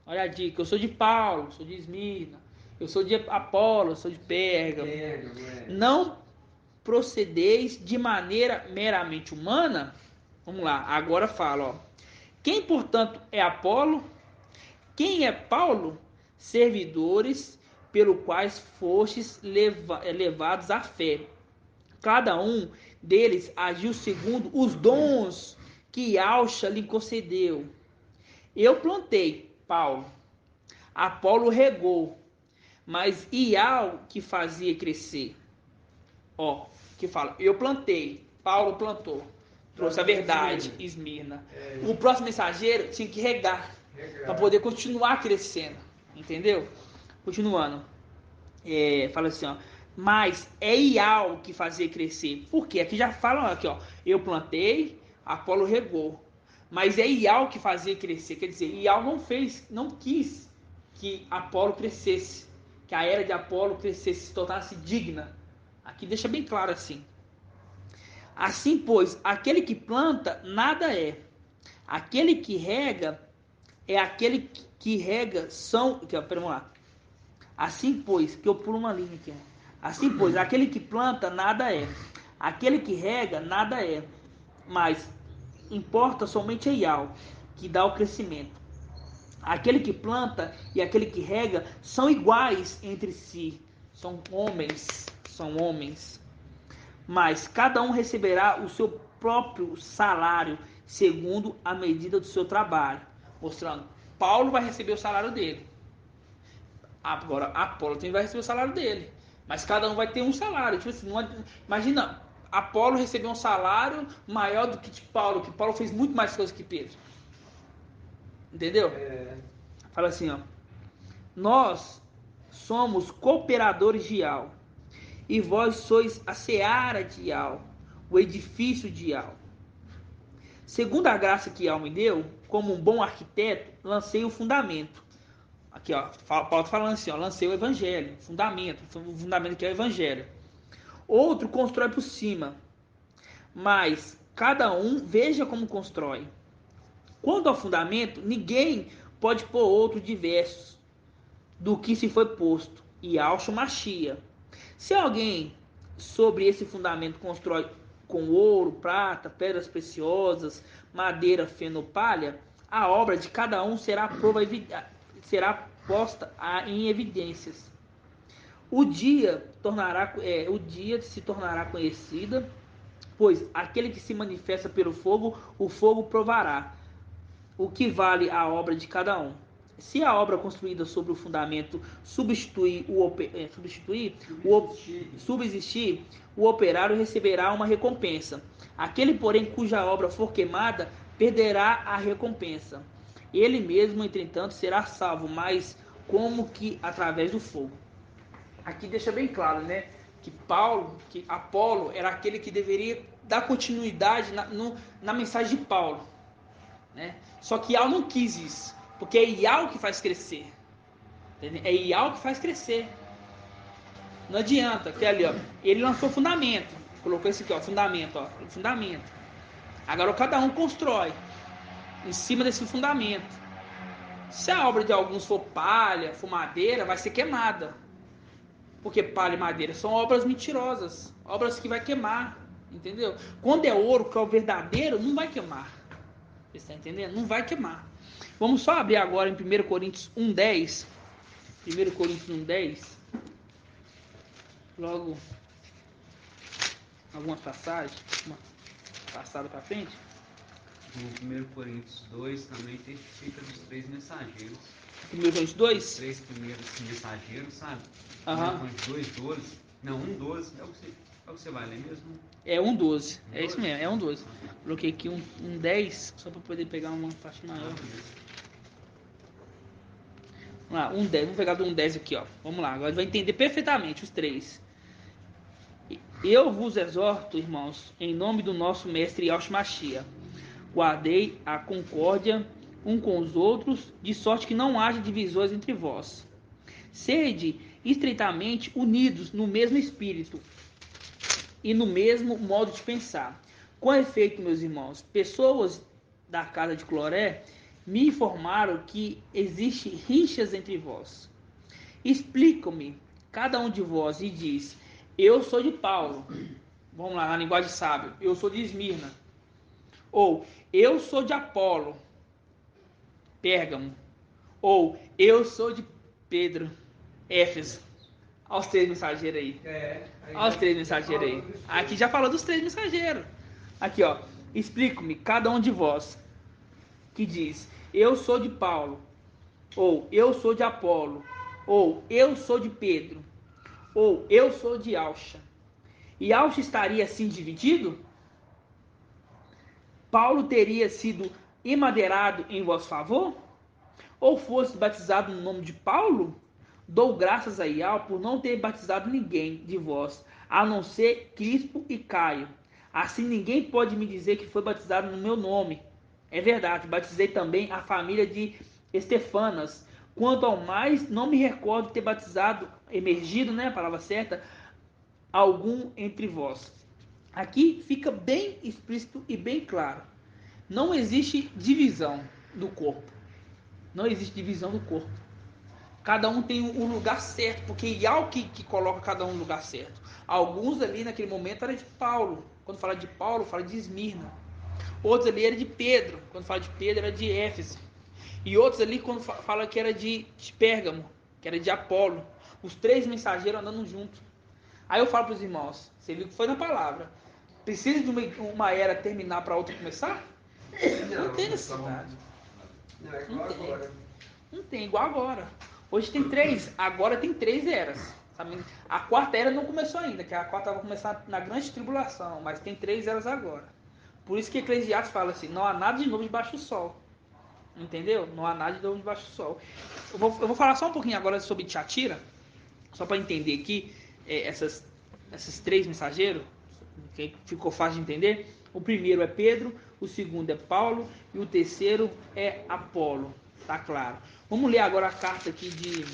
Olha a dica, eu sou de Paulo, sou de Esmirna, eu sou de Apolo, eu sou de Pérgamo. Não procedeis de maneira meramente humana? Vamos lá, agora fala, ó. Quem, portanto, é Apolo? Quem é Paulo? Servidores pelo quais fostes levados à fé. Cada um deles agiu segundo os dons que Alcha lhe concedeu. Eu plantei, Paulo. Apolo regou, mas Ial que fazia crescer. Ó, que fala, eu plantei, Paulo plantou. Trouxe a verdade, Esmirna. O próximo mensageiro tinha que regar para poder continuar crescendo. Entendeu? Continuando. Fala assim, ó. Mas é Ial que fazia crescer. Por quê? Aqui já falam aqui, ó. Eu plantei, Apolo regou. Mas é Ial que fazia crescer. Quer dizer, Ial não quis que Apolo crescesse. Que a era de Apolo crescesse, se tornasse digna. Aqui deixa bem claro assim. Assim, pois, aquele que planta, nada é. Aquele que rega, é aquele que rega, vamos lá. Assim, pois, que eu pulo uma linha aqui. Assim, pois, aquele que planta, nada é. Aquele que rega, nada é. Mas importa somente a Ial, que dá o crescimento. Aquele que planta e aquele que rega são iguais entre si. São homens. Mas cada um receberá o seu próprio salário segundo a medida do seu trabalho. Mostrando, Paulo vai receber o salário dele. Agora, Apolo também vai receber o salário dele. Mas cada um vai ter um salário. Tipo assim, imagina, Apolo receber um salário maior do que de Paulo, que Paulo fez muito mais coisas que Pedro. Entendeu? Fala assim, ó. Nós somos cooperadores de Ial, e vós sois a seara de Ial, o edifício de Ial. Segundo a graça que Ial me deu, como um bom arquiteto, lancei o fundamento. Aqui, ó, Paulo está falando assim, ó, lancei o evangelho, o fundamento que é o evangelho. Outro constrói por cima, mas cada um veja como constrói. Quanto ao fundamento, ninguém pode pôr outro diverso do que se foi posto, e Alcha Machia. Se alguém sobre esse fundamento constrói com ouro, prata, pedras preciosas, madeira, feno, palha, a obra de cada um será posta em evidências. O dia se tornará conhecida, pois aquele que se manifesta pelo fogo, o fogo provará o que vale a obra de cada um. Se a obra construída sobre o fundamento subsistir, o operário receberá uma recompensa. Aquele, porém, cuja obra for queimada, perderá a recompensa. Ele mesmo, entretanto, será salvo, mas como que através do fogo. Aqui deixa bem claro, né? Que Apolo era aquele que deveria dar continuidade na mensagem de Paulo, né? Só que Iau não quis isso, porque é Iau que faz crescer. Entendeu? É Iau que faz crescer. Não adianta, que ali, ó, ele lançou fundamento, colocou esse aqui, ó, fundamento. Agora cada um constrói em cima desse fundamento. Se a obra de alguns for palha, for madeira, vai ser queimada. Porque palha e madeira são obras mentirosas, obras que vai queimar, entendeu? Quando é ouro, que é o verdadeiro, não vai queimar. Você está entendendo? Não vai queimar. Vamos só abrir agora em 1 Coríntios 1:10. 1 Coríntios 1:10. Logo, algumas passagens, uma passada para frente. No 1 Coríntios 2 também testifica dos 3 mensageiros. 1 Coríntios 2? Os 3 primeiros mensageiros, sabe? Aham. 1 Coríntios 2:12. Não, 1:12. É o que você vai ler mesmo? É 1:12. É isso mesmo, é 1:12. Coloquei aqui 1:10 só para poder pegar uma parte maior. Vamos lá, 1:10. Vamos pegar do 1:10 aqui, ó. Vamos lá, agora vai entender perfeitamente os 3. Eu vos exorto, irmãos, em nome do nosso mestre Yahshua Mashiach, guardei a concórdia um com os outros, de sorte que não haja divisões entre vós. Sede estreitamente unidos no mesmo espírito e no mesmo modo de pensar. Com efeito, meus irmãos, pessoas da casa de Cloré me informaram que existe rixas entre vós. Explicam-me cada um de vós e diz: eu sou de Paulo. Vamos lá, na linguagem sábia. Eu sou de Esmirna. Ou eu sou de Apolo, Pérgamo. Ou eu sou de Pedro, Éfeso. Olha os 3 mensageiros aí. Olha os 3 mensageiros aí. Aqui já falou dos 3 mensageiros. Aqui, ó. Explico-me cada um de vós que diz: eu sou de Paulo. Ou eu sou de Apolo. Ou eu sou de Pedro. Ou eu sou de Alcha. E Alcha estaria assim dividido? Paulo teria sido emadeirado em vosso favor? Ou fosse batizado no nome de Paulo? Dou graças a Iau por não ter batizado ninguém de vós, a não ser Crispo e Caio. Assim ninguém pode me dizer que foi batizado no meu nome. É verdade, batizei também a família de Estefanas. Quanto ao mais, não me recordo de ter batizado, emergido, né, a palavra certa, algum entre vós. Aqui fica bem explícito e bem claro. Não existe divisão do corpo. Não existe divisão do corpo. Cada um tem o lugar certo, porque Iau que coloca cada um no lugar certo. Alguns ali naquele momento eram de Paulo. Quando fala de Paulo, fala de Esmirna. Outros ali eram de Pedro. Quando fala de Pedro, era de Éfeso. E outros ali, quando fala que era de Pérgamo, que era de Apolo. Os 3 mensageiros andando juntos. Aí eu falo para os irmãos, você viu que foi na palavra. Precisa de uma era terminar para a outra começar? Não tem necessidade. Não, é igual agora. Não tem, igual agora. Hoje tem 3, agora tem 3 eras. Sabe? A 4ª era não começou ainda, que a 4ª vai começar na grande tribulação, mas tem 3 eras agora. Por isso que Eclesiastes fala assim, não há nada de novo debaixo do sol. Entendeu? Não há nada de novo debaixo do sol. Eu vou falar só um pouquinho agora sobre Tiatira, só para entender aqui esses 3 mensageiros, que ficou fácil de entender. O primeiro é Pedro, o segundo é Paulo e o terceiro é Apolo. Tá claro. Vamos ler agora a carta aqui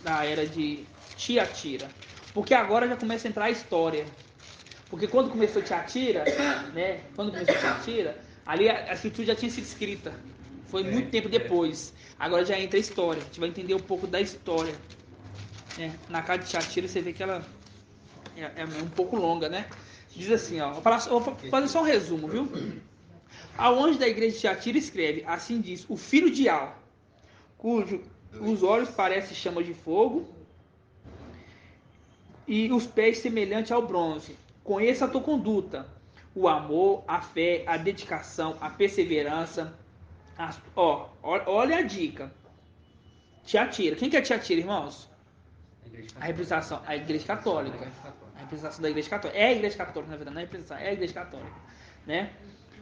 da era de Tiatira. Porque agora já começa a entrar a história. Porque quando começou Tiatira, né? Quando começou Tiatira, ali a escritura já tinha sido escrita. Foi muito tempo depois. Agora já entra a história. A gente vai entender um pouco da história. Na carta de Tiatira você vê que ela é um pouco longa, né? Diz assim, ó. Vou fazer só um resumo, viu? Ao anjo da igreja de Tiatira escreve: assim diz o filho de Al, cujo os olhos parecem chamas de fogo e os pés semelhantes ao bronze. Conheça a tua conduta, o amor, a fé, a dedicação, a perseverança. Olha a dica. Tiatira. Quem que é Tiatira, irmãos? A representação, a igreja católica. A representação da igreja católica. É a igreja católica, na verdade, não é a representação, é a igreja católica, né?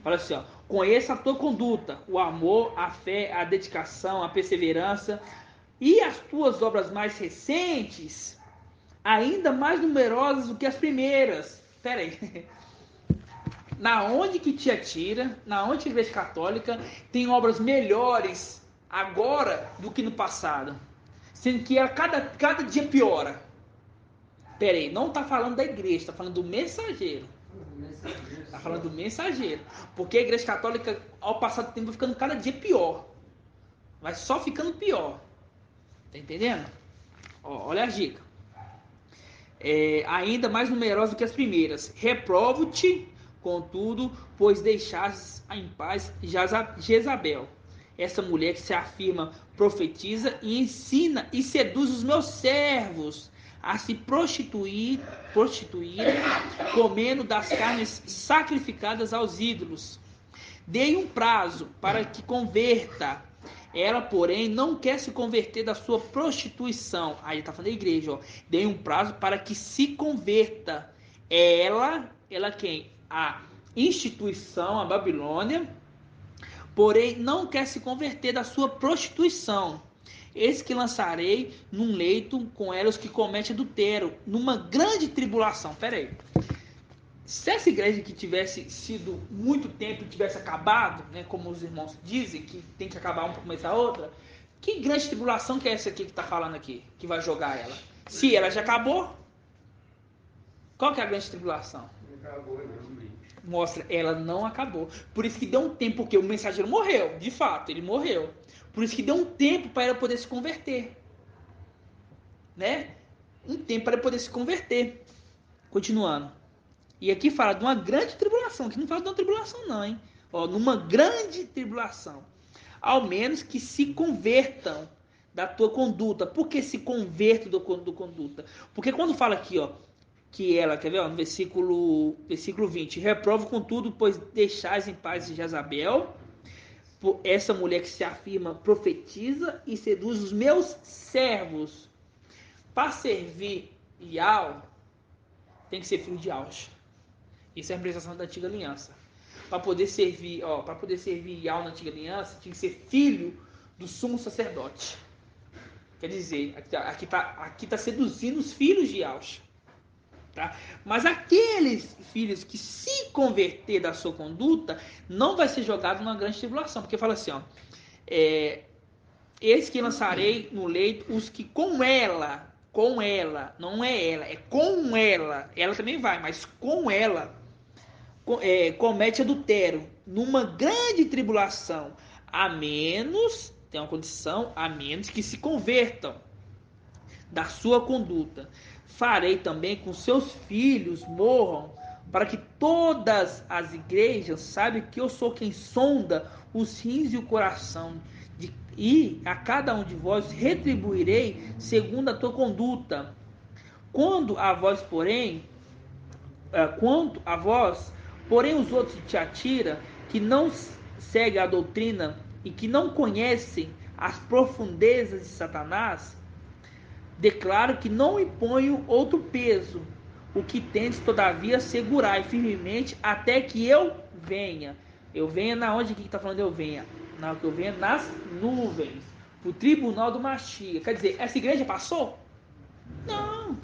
Fala assim, ó, conheça a tua conduta, o amor, a fé, a dedicação, a perseverança e as tuas obras mais recentes, ainda mais numerosas do que as primeiras. Pera aí. Na onde que te atira, na onde que a Igreja Católica tem obras melhores agora do que no passado? Sendo que ela cada dia piora. Pera aí, não está falando da igreja, está falando do mensageiro. Está falando do mensageiro. Porque a Igreja Católica, ao passar do tempo, vai ficando cada dia pior. Vai só ficando pior. Tá entendendo? Ó, olha a dica. Ainda mais numerosa do que as primeiras. Reprovo-te, contudo, pois deixastes em paz Jezabel, essa mulher que se afirma profetiza e ensina e seduz os meus servos a se prostituírem, comendo das carnes sacrificadas aos ídolos. Dei um prazo para que converta. Ela, porém, não quer se converter da sua prostituição. Aí está falando da igreja, ó. Dei um prazo para que se converta. Ela quem? A instituição, a Babilônia, porém não quer se converter da sua prostituição. Eis que lançarei num leito com ela os que cometem adultério, numa grande tribulação. Pera aí. Se essa igreja que tivesse sido muito tempo e tivesse acabado, né, como os irmãos dizem, que tem que acabar uma para começar a outra, que grande tribulação que é essa aqui que está falando aqui, que vai jogar ela? Se ela já acabou, qual que é a grande tribulação? Acabou, realmente. Mostra, ela não acabou. Por isso que deu um tempo, porque o mensageiro morreu, de fato, ele morreu. Por isso que deu um tempo para ela poder se converter. Né? Um tempo para ela poder se converter. Continuando. E aqui fala de uma grande tribulação. Aqui não fala de uma tribulação não, hein? Ó, numa grande tribulação. Ao menos que se convertam da tua conduta. Por que se convertam do conduta? Porque quando fala aqui, ó, que ela, quer ver, ó, no versículo 20, reprovo contudo, pois deixais em paz Jezabel, essa mulher que se afirma profetiza e seduz os meus servos. Para servir Ial, tem que ser filho de Aos. Isso é a representação da antiga aliança. Para poder servir Ial na antiga aliança, tinha que ser filho do sumo sacerdote. Quer dizer, aqui tá seduzindo os filhos de Aos. Tá? Mas aqueles filhos que se converter da sua conduta não vai ser jogado numa grande tribulação, porque fala assim, ó, eis que lançarei no leito os que com ela, não é ela, é com ela também vai, mas com ela comete adultério numa grande tribulação, a menos, tem uma condição, a menos que se convertam da sua conduta. Farei também com seus filhos morram, para que todas as igrejas saibam que eu sou quem sonda os rins e o coração, e a cada um de vós retribuirei segundo a tua conduta. Quanto a vós, porém, os outros te atira, que não seguem a doutrina e que não conhecem as profundezas de Satanás, declaro que não imponho outro peso, o que tendes todavia segurai firmemente até que eu venha. Eu venha na onde que está falando eu venha? Não, que eu venha nas nuvens, o tribunal do Mashiach. Quer dizer, essa igreja passou? Não.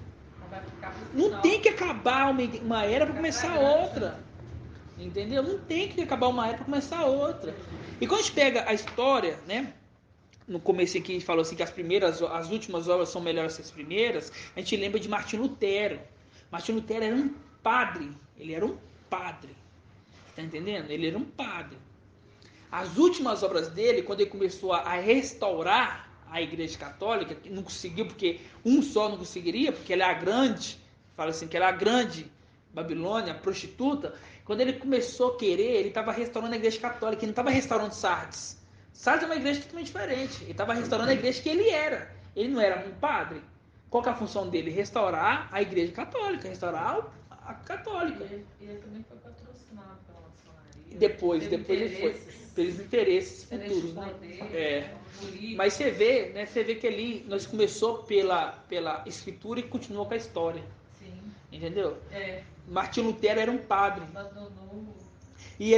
Não tem que acabar uma era para começar outra. Entendeu? Não tem que acabar uma era para começar outra. E quando a gente pega a história, né? No começo aqui a gente falou assim que as últimas obras são melhores que as primeiras. A gente lembra de Martim Lutero. Martim Lutero era um padre. Ele era um padre. Tá entendendo? Ele era um padre. As últimas obras dele, quando ele começou a restaurar a Igreja Católica, que não conseguiu, porque um só não conseguiria, porque ela é a grande, fala assim, que ela é a grande Babilônia, a prostituta. Quando ele começou a querer, ele estava restaurando a Igreja Católica, ele não estava restaurando Sardes. Sardes é uma igreja totalmente diferente. Ele estava restaurando a igreja que ele era. Ele não era um padre. Qual que é a função dele? Restaurar a Igreja Católica, restaurar a católica. Ele também foi patrocinado pela maçonaria. Depois ele foi. Pelos interesses futuros, né? Mas você vê, né? Você vê que ali nós começou pela escritura e continuou com a história. Sim. Entendeu? É. Martim Lutero era um padre. Abandonou. E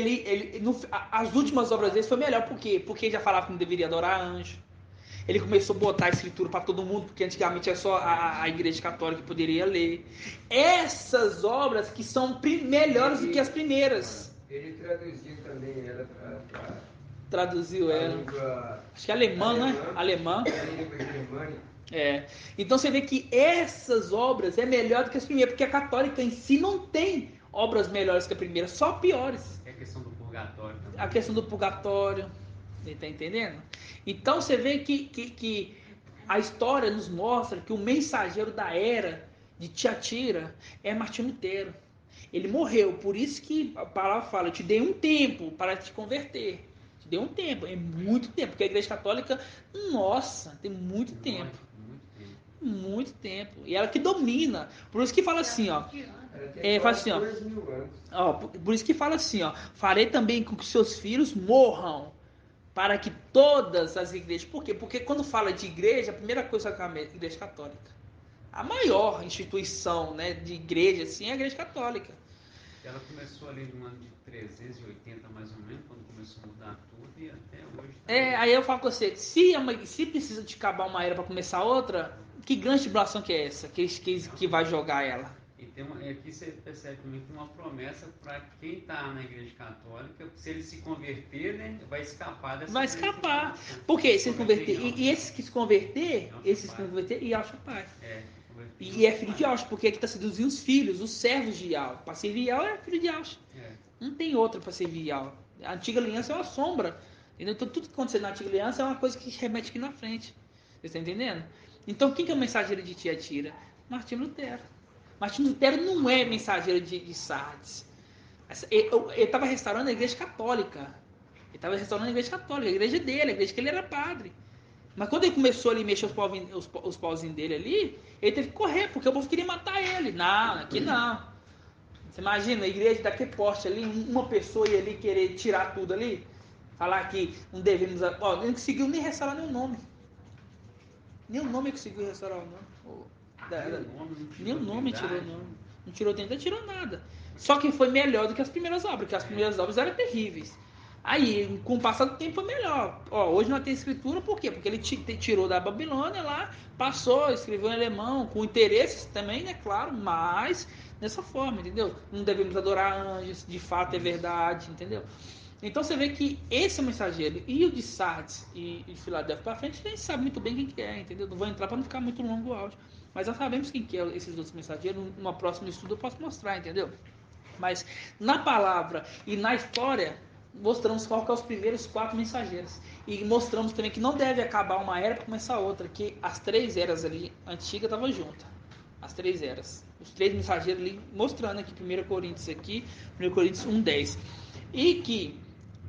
as últimas obras dele foi melhor, por quê? Porque ele já falava que não deveria adorar anjo. Ele começou a botar a escritura para todo mundo, porque antigamente era só a igreja católica que poderia ler. Essas obras que são melhores do que as primeiras. Ele traduziu também ela para Traduziu a ela. língua Acho que é alemã, né? Alemã. a língua germânica. Então você vê que essas obras é melhor do que as primeiras, porque a católica em si não tem obras melhores que a primeira, só piores. É a questão do purgatório também. A questão do purgatório, você tá entendendo? Então você vê que a história nos mostra que o mensageiro da era de Tiatira é Martinho Lutero. Ele morreu, por isso que a palavra fala, eu te dei um tempo para te converter. Te dei um tempo, é muito tempo, porque a igreja católica, nossa, tem muito tempo. Muito tempo. E ela que domina. Por isso que fala assim, ó. Fala assim, ó. 2000 anos. Por isso que fala assim, ó. Farei também com que seus filhos morram para que todas as igrejas. Por quê? Porque quando fala de igreja, a primeira coisa que é a igreja católica. A maior instituição, né, de igreja assim, é a igreja católica. Ela começou ali no ano de 380 mais ou menos, quando começou a mudar tudo e até hoje. Aí eu falo com você, se precisa de acabar uma era para começar outra, que grande tribulação que é essa? Que vai jogar ela? E aqui você percebe também que tem uma promessa para quem está na igreja católica, se ele se converter, né, vai escapar dessa. Vai escapar. Por quê? Se converter. E esses que se converter, e Alchapaz. E é filho de Alcha, porque aqui está seduzindo os filhos, os servos de Ial. Para servir Ial é filho de Alcha. Não tem outra para servir Ial. A antiga aliança é uma sombra. Entendeu? Então, tudo que aconteceu na antiga aliança é uma coisa que remete aqui na frente. Você está entendendo? Então, quem que é o mensageiro de Tiatira? Martinho Lutero. Martinho Lutero não é mensageiro de Sardes. Ele estava restaurando a igreja católica. Ele estava restaurando a igreja católica, a igreja dele, a igreja que ele era padre. Mas quando ele começou ali a mexer os pauzinhos dele ali, ele teve que correr, porque o povo queria matar ele. Não, aqui não. Você imagina, a igreja daquele porte ali, uma pessoa ia ali querer tirar tudo ali, falar que não devemos... Ó, não conseguiu nem restaurar nenhum nome. Nem o nome conseguiu restaurar o nome. Nem o nome tirou o nome. Não tirou dentro, não tirou nada. Só que foi melhor do que as primeiras obras, porque as primeiras obras eram terríveis. Aí, com o passar do tempo, foi melhor. Hoje não tem escritura, por quê? Porque ele tirou da Babilônia lá, passou, escreveu em alemão, com interesses também, né, claro, mas dessa forma, entendeu? Não devemos adorar anjos, de fato é verdade, entendeu? Então você vê que esse é o mensageiro. E o de Sardes e de Filadélfia para frente, a gente sabe muito bem quem que é, entendeu? Não vou entrar para não ficar muito longo o áudio. Mas nós sabemos quem que é esses outros mensageiros. Numa próxima estudo eu posso mostrar, entendeu? Mas na palavra e na história, mostramos qual que é os primeiros 4 mensageiros. E mostramos também que não deve acabar uma era para começar outra. Que as 3 eras ali, antiga, estavam juntas. As 3 eras. Os 3 mensageiros ali, mostrando aqui, 1 Coríntios aqui, 1 Coríntios 1:10. E que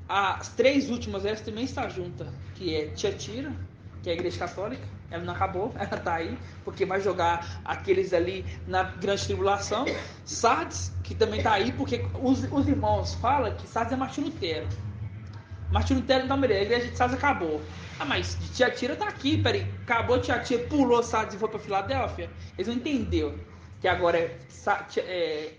as 3 últimas eras também estão juntas. Que é Tiatira, que é a igreja católica. Ela não acabou, ela está aí, porque vai jogar aqueles ali na grande tribulação. Sardes, que também está aí, porque os irmãos falam que Sardes é Martinho Lutero. Martinho Lutero, então, beleza, a igreja de Sardes acabou. Mas de Tiatira está aqui, peraí, acabou Tiatira, pulou Sardes e foi para Filadélfia? Eles não entenderam que agora é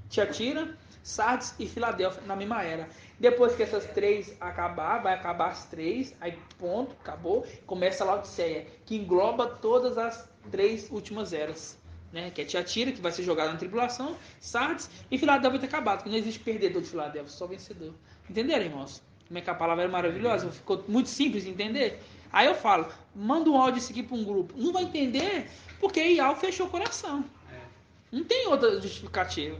Tiatira, Sardes e Filadélfia na mesma era. Depois que essas 3 acabar, vai acabar as 3, aí ponto, acabou, começa a Laodiceia, que engloba todas as 3 últimas eras, né? Que é Tiatira, que vai ser jogada na tribulação, Sardes e Filadélfia vai ter acabado, porque não existe perdedor de Filadélfia, só vencedor. Entenderam, irmãos? Como é que a palavra é maravilhosa? Ficou muito simples de entender? Aí eu falo, manda um áudio aqui para um grupo. Não vai entender, porque Ial fechou o coração. Não tem outra justificativa.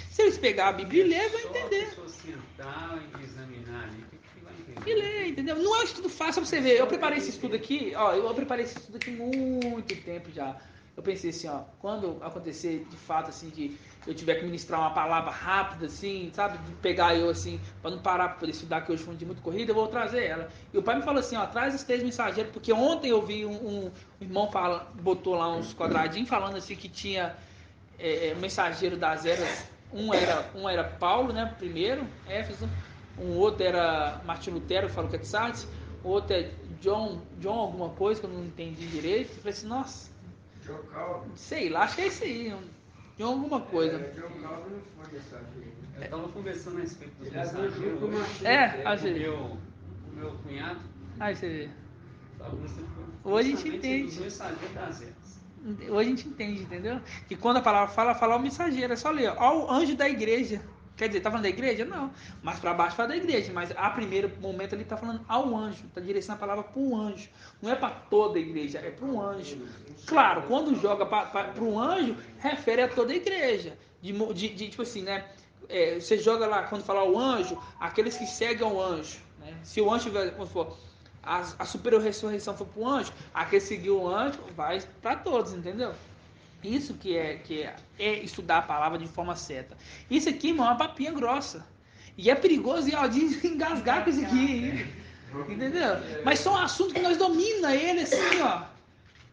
Se eles pegar a Bíblia e ler, vai entender. Se sentar e examinar ali, que vai entender. E ler, entendeu? Não é um estudo fácil pra você ver. Eu preparei esse estudo aqui, eu preparei esse estudo aqui muito tempo já. Eu pensei assim, quando acontecer de fato, assim, de eu tiver que ministrar uma palavra rápida, assim, sabe? De pegar eu, assim, para não parar para poder estudar, que hoje foi um dia muito corrido, eu vou trazer ela. E o pai me falou assim, traz os 3 mensageiros, porque ontem eu vi um irmão botou lá uns quadradinhos falando assim que tinha mensageiro das eras. Um era Paulo, né? Primeiro, Éfeso. Um outro era Martinho Lutero, que falou que é de Sardes. O outro é John alguma coisa, que eu não entendi direito. Eu falei assim, nossa, sei lá, acho que é isso aí. Tinha alguma coisa. João Calvin não foi mensageiro. Eu estava conversando a respeito dos Ele abriu mensageiros com uma hoje. Assim. O meu cunhado Aí você vê. estava conversando Hoje a gente justamente entende. dos mensageiros das eras. Hoje a gente entende, entendeu? Que quando a palavra fala o mensageiro, é só ler, ó, o anjo da igreja. Quer dizer, tá falando da igreja? Não. Mas para baixo fala da igreja. Mas a primeiro momento ele tá falando ao anjo. Tá direcionando a palavra para o anjo. Não é para toda a igreja, é para um anjo. Claro, quando joga para um anjo, refere a toda a igreja. Tipo assim, né? Você joga lá, quando falar o anjo, aqueles que seguem ao anjo. Né? Se o anjo tiver, como se for, a superior ressurreição for para o anjo, aquele que seguiu o anjo vai para todos, entendeu? Isso que é estudar a palavra de forma certa. Isso aqui, irmão, é uma papinha grossa. E é perigoso de engasgar com isso aqui, hein? Entendeu? Mas são assuntos que nós domina ele assim, ó.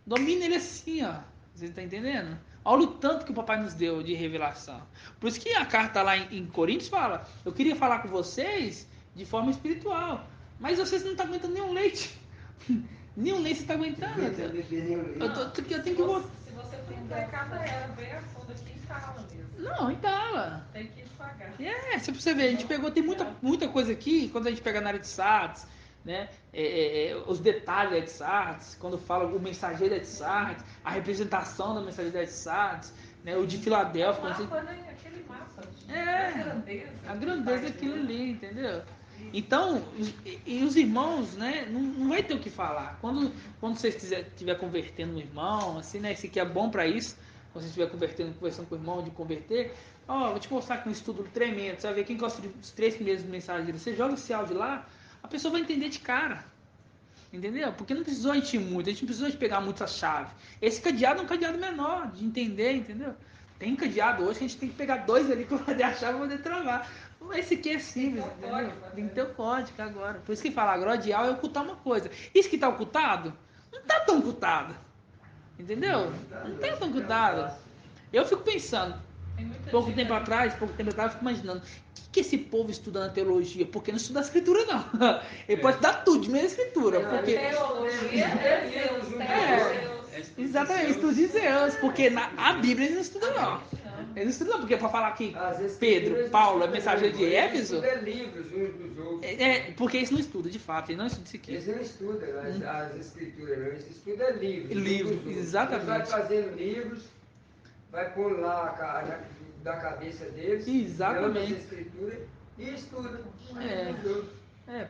Domina ele assim, ó. Você está entendendo? Olha o tanto que o papai nos deu de revelação. Por isso que a carta lá em Coríntios fala: eu queria falar com vocês de forma espiritual, mas vocês não estão aguentando nenhum leite. Nenhum leite você está aguentando. Eu tenho que voltar. Se você for cada era bem a fundo aqui, entala mesmo. Não, entala. Tem que ir devagar. Se você ver, a gente pegou, tem muita coisa aqui, quando a gente pega na área de SATs, né? Os detalhes de SATs, quando fala o mensageiro de SATs, a representação da mensageira de SATs, né? O de Filadélfia. O mapa, né? Aquele mapa. A grandeza daquilo ali, entendeu? Então, e os irmãos, né, não vai ter o que falar. Quando você estiver convertendo um irmão, assim, né, esse aqui é bom para isso, quando você estiver conversando com o irmão de converter, vou te mostrar aqui um estudo tremendo, você vai ver quem gosta dos 3 primeiros mensageiros, você joga esse áudio lá, a pessoa vai entender de cara, entendeu? Porque não precisou encher muito, a gente não precisou de pegar muita chave. Esse cadeado é um cadeado menor, de entender, entendeu? Tem cadeado hoje que a gente tem que pegar 2 ali para poder achar, para poder travar. Esse aqui é simples, entendeu? Tem que ter o código agora. Por isso que fala, glorial é ocultar uma coisa. Isso que está ocultado, não está tão ocultado. Entendeu? Não está tão ocultado. Eu fico pensando, pouco tempo atrás, eu fico imaginando, o que esse povo estuda na teologia? Porque não estuda a escritura, não. Ele pode dar tudo de meia escritura. Porque... exatamente, estuda de Zeus. Porque a Bíblia eles não estudam, não. Eles não estudam, porque para falar que Pedro, Paulo é mensageiro de Éfeso. Livros uns dos outros. Porque eles não estudam, de fato. Eles não estudam isso aqui. Eles não estudam as escrituras, não. Eles estudam livros. Livros, exatamente. Eles vai fazendo livros, vai pôr lá da cabeça deles. Exatamente. As escrituras e estuda.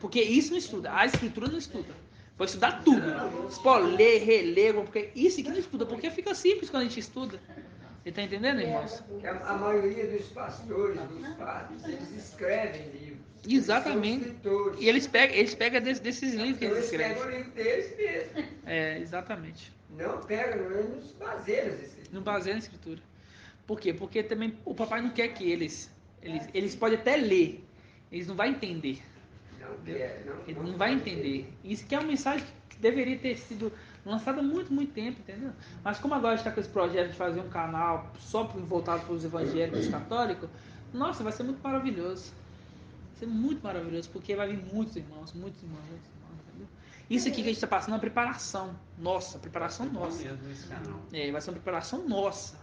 Porque isso não estuda. A escritura não estuda. Pode estudar tudo. Você pode ler, reler, porque isso aqui não estuda. Porque fica simples quando a gente estuda. Você está entendendo, irmãos? A maioria dos pastores, dos padres, eles escrevem livros. Exatamente. E eles pegam desses livros que eles escrevem. Eles pegam o livro deles mesmo. Exatamente. Não pegam, eles baseiam as escrituras. Não baseiam na escritura. Por quê? Porque também o papai não quer que eles podem até ler, eles não vão entender. Ele não vai entender. Isso que é uma mensagem que deveria ter sido lançada há muito, muito tempo, entendeu? Mas como agora a gente está com esse projeto de fazer um canal só voltado para os evangélicos católicos, nossa, vai ser muito maravilhoso. Vai ser muito maravilhoso, porque vai vir muitos irmãos, entendeu? Isso aqui que a gente está passando é uma preparação nossa, preparação nossa. Vai ser uma preparação nossa.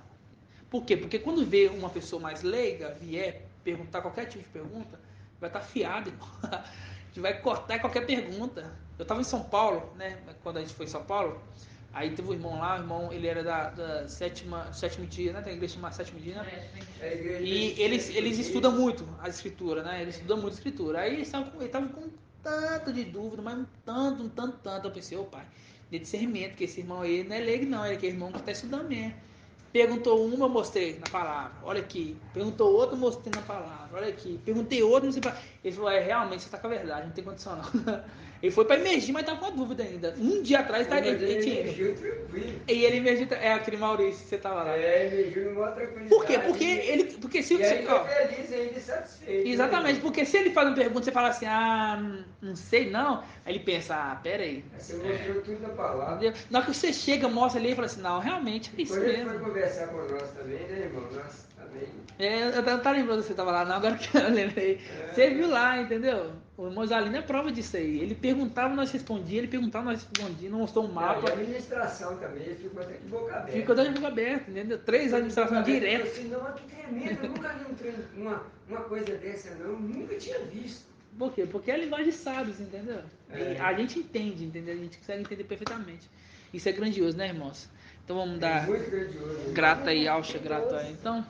Por quê? Porque quando vê uma pessoa mais leiga vier perguntar qualquer tipo de pergunta, vai estar afiado, irmão. A gente vai cortar qualquer pergunta. Eu estava em São Paulo, né? Quando a gente foi em São Paulo, aí teve um irmão lá, ele era da sétimo dia, né? Tem a igreja chamada sétimo dia, né? E eles estudam muito a escritura, né? Eles estudam muito a escritura. Aí eles estavam com um tanto de dúvida, mas um tanto. Eu pensei, pai, de discernimento, que esse irmão aí não é leigo, não, ele é aquele irmão que está estudando mesmo. Perguntou uma, eu mostrei na palavra. Olha aqui. Perguntou outra, eu mostrei na palavra. Olha aqui. Perguntei outra, não sei pra... Ele falou, realmente, você está com a verdade, não tem condição não. Ele foi para emergir, mas estava com a dúvida ainda. Um dia atrás, ele tinha ido. E ele emergiu, aquele Maurício, você estava lá. Emergiu numa outra coisa. Por quê? Porque se e você... ele ficou feliz ainda, satisfeito. Exatamente, porque se ele faz uma pergunta, você fala assim, não sei não. Aí ele pensa, pera aí. Você mostrou tudo na palavra. Entendeu? Na hora que você chega, mostra ali e fala assim, não, realmente é isso mesmo. Ele foi conversar com nós também, né, irmão? Nós também. Eu não tá lembrando que você estava lá, não, agora que eu lembrei. Você viu lá, entendeu? O irmão Zalino é prova disso aí. Ele perguntava, nós respondíamos, ele perguntava, nós respondíamos, não mostrou um E mapa. a administração também ficou até de boca aberta. Ficou de boca aberta, entendeu? 3 administrações direto. Assim, não, que tremendo, eu nunca vi uma coisa dessa, não. Eu nunca tinha visto. Por quê? Porque é a linguagem de sábios, entendeu? É. E a gente entende, entendeu? A gente consegue entender perfeitamente. Isso é grandioso, né, irmãos? Então vamos dar Muito grandioso. grato aí, Alcha, grato aí. Então,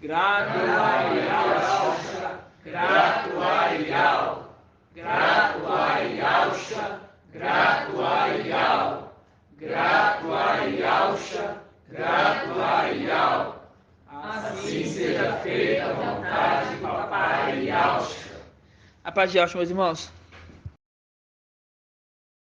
Grato ai, Alcha, grato ai, Al, grato ai, Alcha, grato ai, Al, grato ai, Alcha, grato ai, Al. Assim seja feita a vontade de Papai e Alcha. a paz de Alcha, meus irmãos.